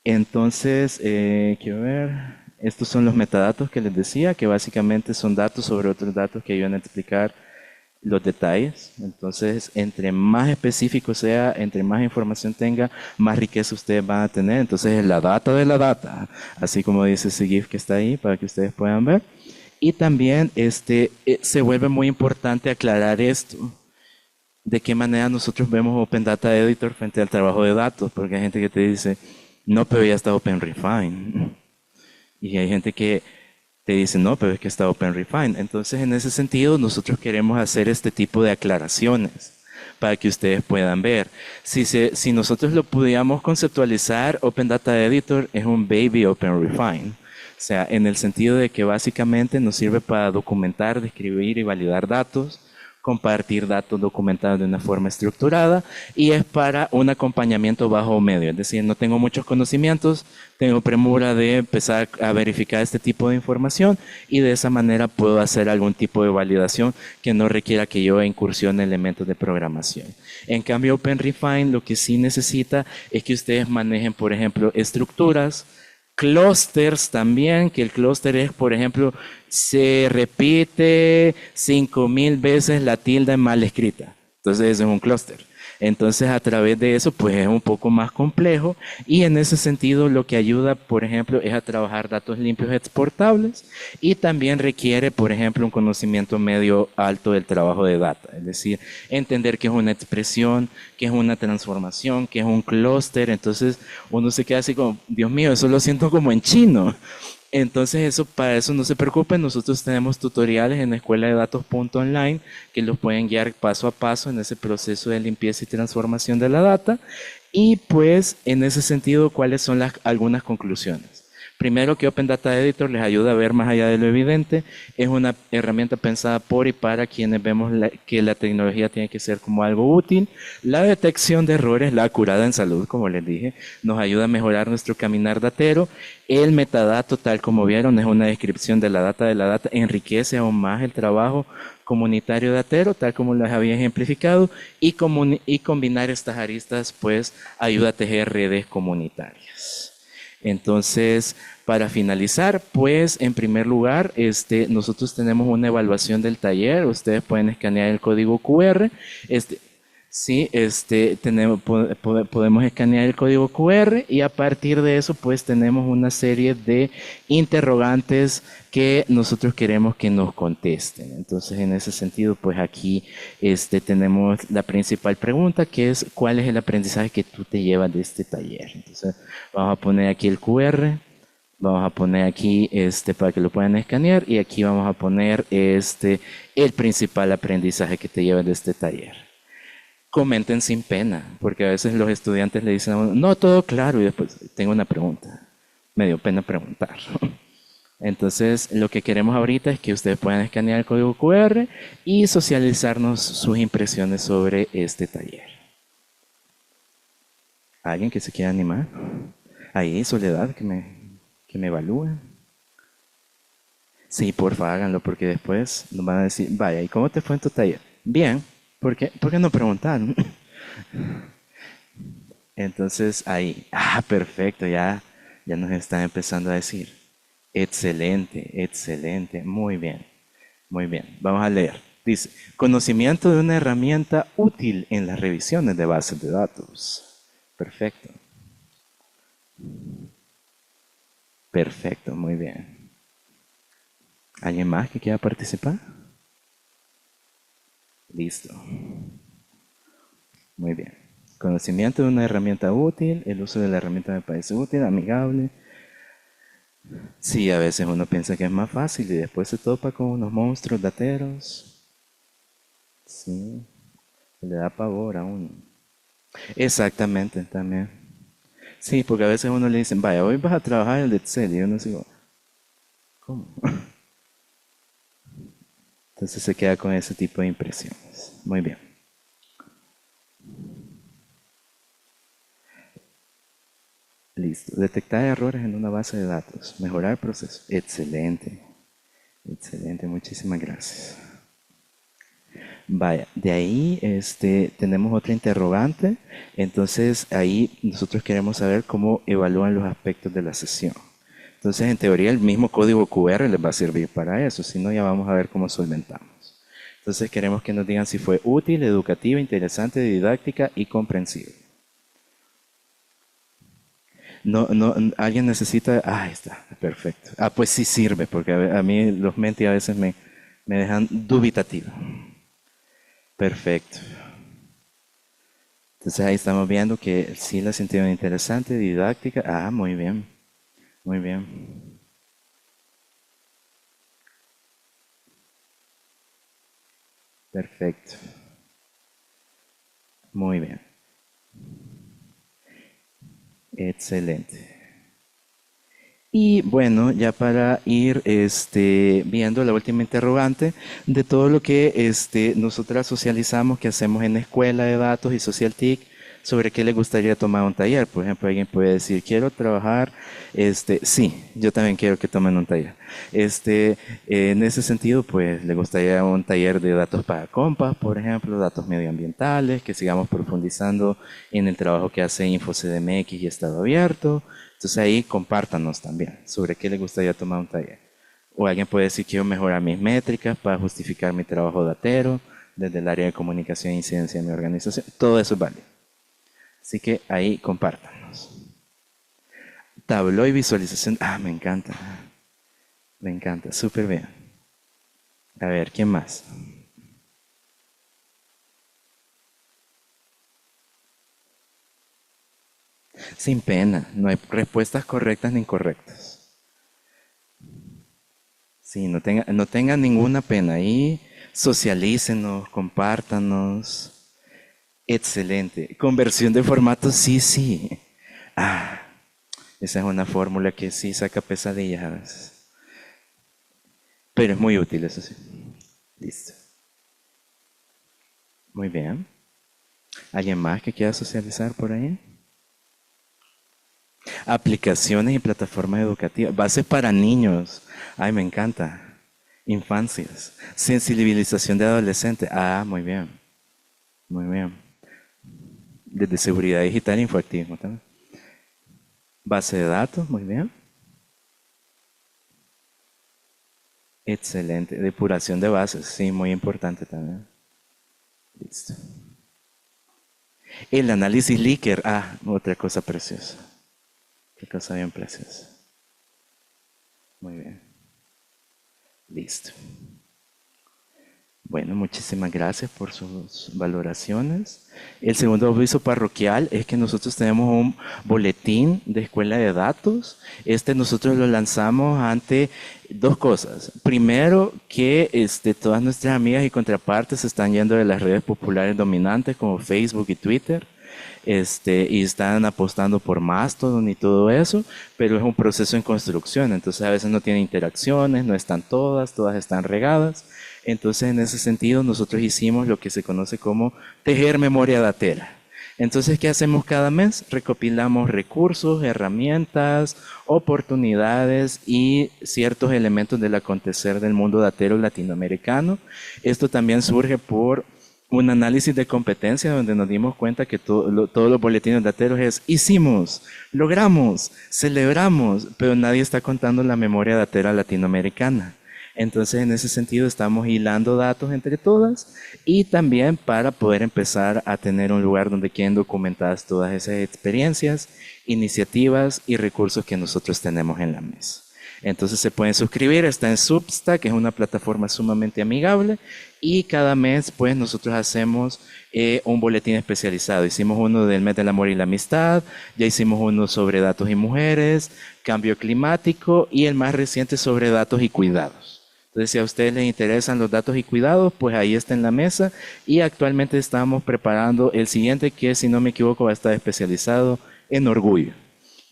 Entonces, quiero ver... Estos son los metadatos que les decía, que básicamente son datos sobre otros datos que ayudan a explicar los detalles. Entonces, entre más específico sea, entre más información tenga, más riqueza ustedes van a tener. Entonces, es la data de la data, así como dice ese GIF que está ahí para que ustedes puedan ver. Y también se vuelve muy importante aclarar esto. De qué manera nosotros vemos Open Data Editor frente al trabajo de datos, porque hay gente que te dice, no, pero ya está OpenRefine. Y hay gente que te dice, no, pero es que está OpenRefine. Entonces, en ese sentido, nosotros queremos hacer este tipo de aclaraciones para que ustedes puedan ver. Si nosotros lo pudiéramos conceptualizar, Open Data Editor es un baby OpenRefine. O sea, en el sentido de que básicamente nos sirve para documentar, describir y validar datos, compartir datos documentados de una forma estructurada y es para un acompañamiento bajo o medio. Es decir, no tengo muchos conocimientos, tengo premura de empezar a verificar este tipo de información y de esa manera puedo hacer algún tipo de validación que no requiera que yo incursione elementos de programación. En cambio, OpenRefine lo que sí necesita es que ustedes manejen, por ejemplo, estructuras, clústeres también, que el clúster es, por ejemplo, se repite 5000 veces la tilde mal escrita. Entonces, eso es un clúster. Entonces, a través de eso, pues es un poco más complejo y en ese sentido lo que ayuda, por ejemplo, es a trabajar datos limpios exportables y también requiere, por ejemplo, un conocimiento medio alto del trabajo de data. Es decir, entender qué es una expresión, qué es una transformación, qué es un clúster. Entonces, uno se queda así como, Dios mío, eso lo siento como en chino. Entonces, para eso no se preocupen, nosotros tenemos tutoriales en la escuela de datos.online que los pueden guiar paso a paso en ese proceso de limpieza y transformación de la data. Y pues, en ese sentido, ¿cuáles son algunas conclusiones? Primero, que Open Data Editor les ayuda a ver más allá de lo evidente. Es una herramienta pensada por y para quienes vemos que la tecnología tiene que ser como algo útil. La detección de errores, la curada en salud, como les dije, nos ayuda a mejorar nuestro caminar datero. El metadato, tal como vieron, es una descripción de la data, enriquece aún más el trabajo comunitario datero, tal como les había ejemplificado, y combinar estas aristas, pues, ayuda a tejer redes comunitarias. Entonces, para finalizar, pues en primer lugar, nosotros tenemos una evaluación del taller. Ustedes pueden escanear el código QR. Sí, podemos escanear el código QR y a partir de eso pues tenemos una serie de interrogantes que nosotros queremos que nos contesten. Entonces en ese sentido pues aquí tenemos la principal pregunta, que es ¿cuál es el aprendizaje que tú te llevas de este taller? Entonces vamos a poner aquí el QR, vamos a poner aquí para que lo puedan escanear y aquí vamos a poner el principal aprendizaje que te llevas de este taller. Comenten sin pena, porque a veces los estudiantes le dicen a uno, no, todo claro, y después tengo una pregunta. Me dio pena preguntar. Entonces, lo que queremos ahorita es que ustedes puedan escanear el código QR y socializarnos sus impresiones sobre este taller. ¿Alguien que se quiera animar? Ahí, Soledad, que me evalúe. Sí, porfa, háganlo, porque después nos van a decir, vaya, ¿y cómo te fue en tu taller? Bien. ¿Por qué no preguntaron? Entonces ahí, perfecto, ya nos están empezando a decir. Excelente, excelente, muy bien, muy bien. Vamos a leer. Dice, conocimiento de una herramienta útil en las revisiones de bases de datos. Perfecto. Perfecto, muy bien. ¿Alguien más que quiera participar? Listo. Muy bien. Conocimiento de una herramienta útil. El uso de la herramienta me parece útil, amigable. Sí, a veces uno piensa que es más fácil y después se topa con unos monstruos dateros. Sí. Le da pavor a uno. Exactamente, también. Sí, porque a veces uno le dicen, vaya, hoy vas a trabajar el de Excel. Y uno dice, ¿cómo? Entonces se queda con ese tipo de impresiones. Muy bien. Listo. Detectar errores en una base de datos. Mejorar el proceso. Excelente. Excelente. Muchísimas gracias. Vaya, de ahí tenemos otra interrogante. Entonces ahí nosotros queremos saber cómo evalúan los aspectos de la sesión. Entonces, en teoría, el mismo código QR les va a servir para eso. Si no, ya vamos a ver cómo solventamos. Entonces, queremos que nos digan si fue útil, educativa, interesante, didáctica y comprensible. Alguien necesita... ahí está, perfecto. Pues sí sirve, porque a mí los Menti a veces me dejan dubitativo. Perfecto. Entonces, ahí estamos viendo que sí la sintieron interesante, didáctica. Muy bien. Muy bien. Perfecto. Muy bien. Excelente. Y bueno, ya para ir viendo la última interrogante de todo lo que nosotras socializamos, que hacemos en Escuela de Datos y SocialTIC, sobre qué le gustaría tomar un taller. Por ejemplo, alguien puede decir, quiero trabajar, sí, yo también quiero que tomen un taller. En ese sentido, pues, le gustaría un taller de datos para compas, por ejemplo, datos medioambientales, que sigamos profundizando en el trabajo que hace InfoCDMX y Estado Abierto. Entonces ahí compártanos también sobre qué le gustaría tomar un taller. O alguien puede decir, quiero mejorar mis métricas para justificar mi trabajo datero, desde el área de comunicación e incidencia de mi organización. Todo eso es válido. Así que ahí compártanos. Tableau y visualización. Me encanta. Me encanta. Súper bien. A ver, ¿quién más? Sin pena. No hay respuestas correctas ni incorrectas. Sí, no tengan ninguna pena. Ahí socialícenos, compártanos. Excelente. Conversión de formatos, sí. Esa es una fórmula que sí saca pesadillas a veces. Pero es muy útil, eso sí. Listo. Muy bien. ¿Alguien más que quiera socializar por ahí? Aplicaciones y plataformas educativas. Bases para niños. Me encanta. Infancias. Sensibilización de adolescentes. Muy bien. Muy bien. Desde seguridad digital e infoactivismo también. Base de datos, muy bien. Excelente. Depuración de bases, sí, muy importante también. Listo. El análisis Likert, otra cosa preciosa. Qué cosa bien preciosa. Muy bien. Listo. Bueno, muchísimas gracias por sus valoraciones. El segundo aviso parroquial es que nosotros tenemos un boletín de escuela de datos. Nosotros lo lanzamos ante dos cosas. Primero, que todas nuestras amigas y contrapartes se están yendo de las redes populares dominantes como Facebook y Twitter. Y están apostando por Mastodon y todo eso, pero es un proceso en construcción, entonces a veces no tiene interacciones, no están todas están regadas. Entonces, en ese sentido, nosotros hicimos lo que se conoce como tejer memoria datera. Entonces, ¿qué hacemos cada mes? Recopilamos recursos, herramientas, oportunidades y ciertos elementos del acontecer del mundo datero latinoamericano. Esto también surge por un análisis de competencia donde nos dimos cuenta que todos los boletines dateros es hicimos, logramos, celebramos, pero nadie está contando la memoria datera latinoamericana. Entonces, en ese sentido, estamos hilando datos entre todas y también para poder empezar a tener un lugar donde queden documentadas todas esas experiencias, iniciativas y recursos que nosotros tenemos en la mesa. Entonces se pueden suscribir, está en Substack, que es una plataforma sumamente amigable, y cada mes pues nosotros hacemos un boletín especializado. Hicimos uno del mes del amor y la amistad, ya hicimos uno sobre datos y mujeres, cambio climático y el más reciente sobre datos y cuidados. Entonces, si a ustedes les interesan los datos y cuidados, pues ahí está en la mesa y actualmente estamos preparando el siguiente que, si no me equivoco, va a estar especializado en orgullo.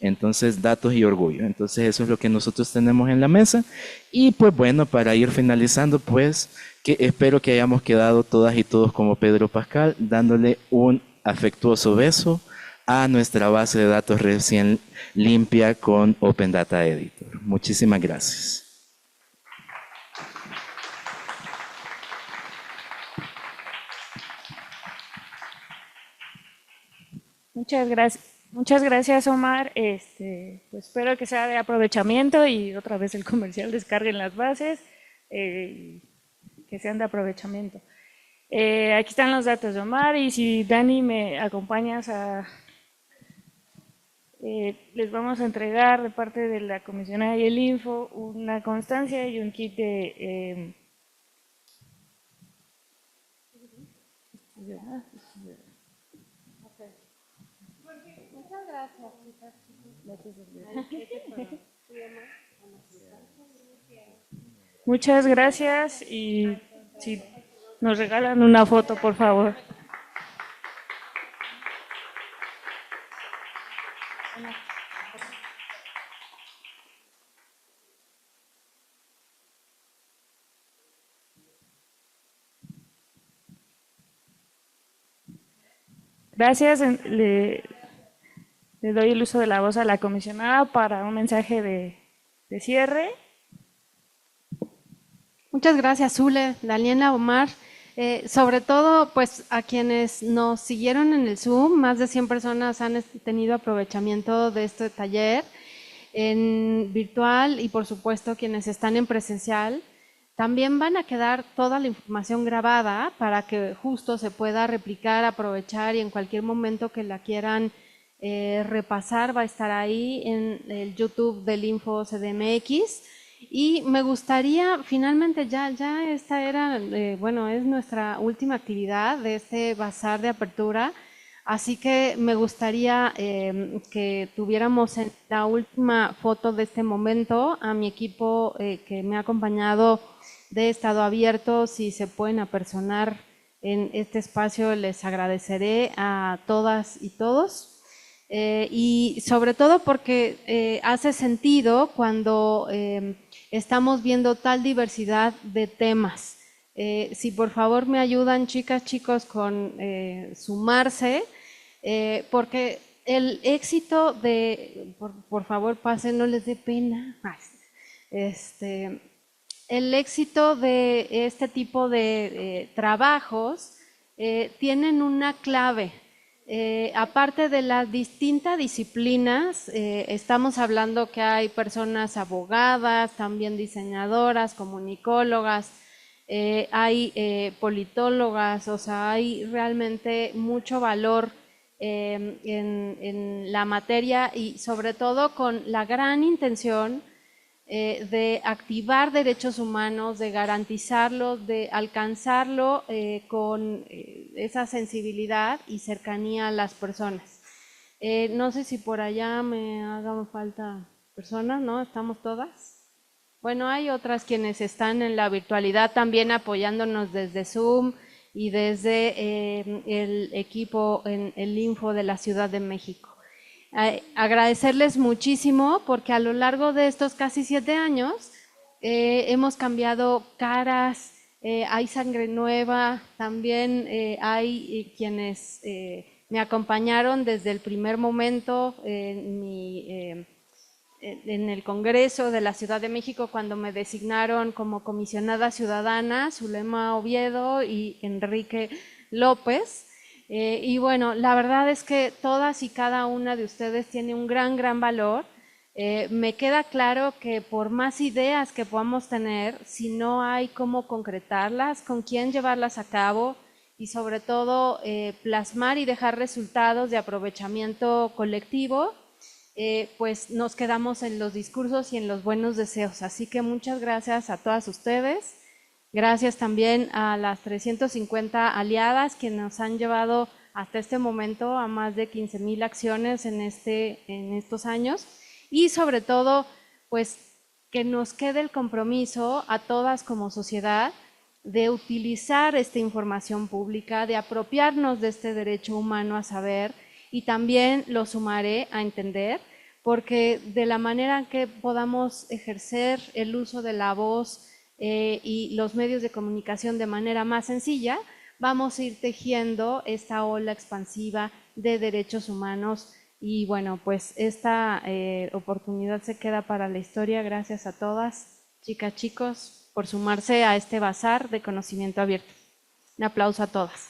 Entonces, datos y orgullo. Entonces, eso es lo que nosotros tenemos en la mesa. Y pues bueno, para ir finalizando, pues que espero que hayamos quedado todas y todos como Pedro Pascal, dándole un afectuoso beso a nuestra base de datos recién limpia con Open Data Editor. Muchísimas gracias. Muchas gracias, Omar. Pues espero que sea de aprovechamiento y otra vez el comercial, descarguen las bases, que sean de aprovechamiento. Aquí están los datos de Omar y si Dani me acompañas les vamos a entregar de parte de la comisionada y el Info una constancia y un kit de... Muchas gracias, chicas. Muchas gracias y si nos regalan una foto, por favor. Gracias. Le doy el uso de la voz a la comisionada para un mensaje de cierre. Muchas gracias, Zule, Daniela, Omar. Sobre todo, pues a quienes nos siguieron en el Zoom, más de 100 personas han tenido aprovechamiento de este taller en virtual y por supuesto quienes están en presencial. También van a quedar toda la información grabada para que justo se pueda replicar, aprovechar y en cualquier momento que la quieran repasar va a estar ahí en el YouTube del Info CDMX. Y me gustaría, finalmente ya esta era, bueno, es nuestra última actividad de este bazar de apertura, así que me gustaría que tuviéramos en la última foto de este momento a mi equipo que me ha acompañado de Estado Abierto. Si se pueden apersonar en este espacio, les agradeceré a todas y todos. Y sobre todo porque hace sentido cuando estamos viendo tal diversidad de temas. Si por favor me ayudan, chicas, chicos, con sumarse, porque el éxito de, por favor pasen, no les dé pena, el éxito de este tipo de trabajos tienen una clave. aparte de las distintas disciplinas, estamos hablando que hay personas abogadas, también diseñadoras, comunicólogas, hay politólogas, o sea, hay realmente mucho valor en la materia y sobre todo con la gran intención de activar derechos humanos, de garantizarlos, de alcanzarlo con esa sensibilidad y cercanía a las personas. No sé si por allá me hagan falta personas, ¿no? ¿Estamos todas? Bueno, hay otras quienes están en la virtualidad también apoyándonos desde Zoom y desde el equipo en el Info de la Ciudad de México. Agradecerles muchísimo porque a lo largo de estos casi 7 años hemos cambiado caras, hay sangre nueva, también hay quienes me acompañaron desde el primer momento en el Congreso de la Ciudad de México cuando me designaron como comisionada ciudadana, Zulema Oviedo y Enrique López. Y bueno, la verdad es que todas y cada una de ustedes tiene un gran valor. Me queda claro que por más ideas que podamos tener, si no hay cómo concretarlas, con quién llevarlas a cabo y sobre todo plasmar y dejar resultados de aprovechamiento colectivo, pues nos quedamos en los discursos y en los buenos deseos. Así que muchas gracias a todas ustedes. Gracias también a las 350 aliadas que nos han llevado hasta este momento a más de 15,000 acciones en estos años y sobre todo pues que nos quede el compromiso a todas como sociedad de utilizar esta información pública, de apropiarnos de este derecho humano a saber y también lo sumaré a entender porque de la manera que podamos ejercer el uso de la voz y los medios de comunicación de manera más sencilla, vamos a ir tejiendo esta ola expansiva de derechos humanos y bueno, pues esta oportunidad se queda para la historia. Gracias a todas, chicas, chicos, por sumarse a este bazar de conocimiento abierto. Un aplauso a todas.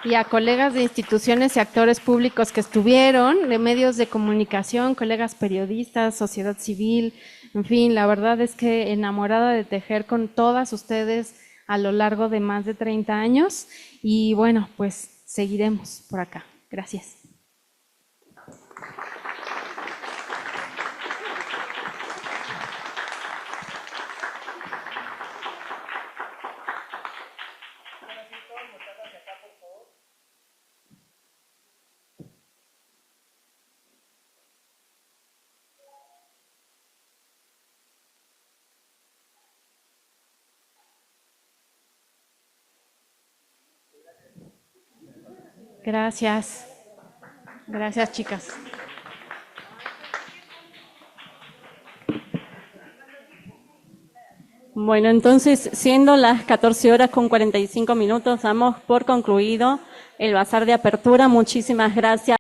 Y a colegas de instituciones y actores públicos que estuvieron, de medios de comunicación, colegas periodistas, sociedad civil, en fin, la verdad es que enamorada de tejer con todas ustedes a lo largo de más de 30 años y bueno, pues seguiremos por acá. Gracias. Gracias. Gracias, chicas. Bueno, entonces, siendo las 14:45, damos por concluido el bazar de apertura. Muchísimas gracias.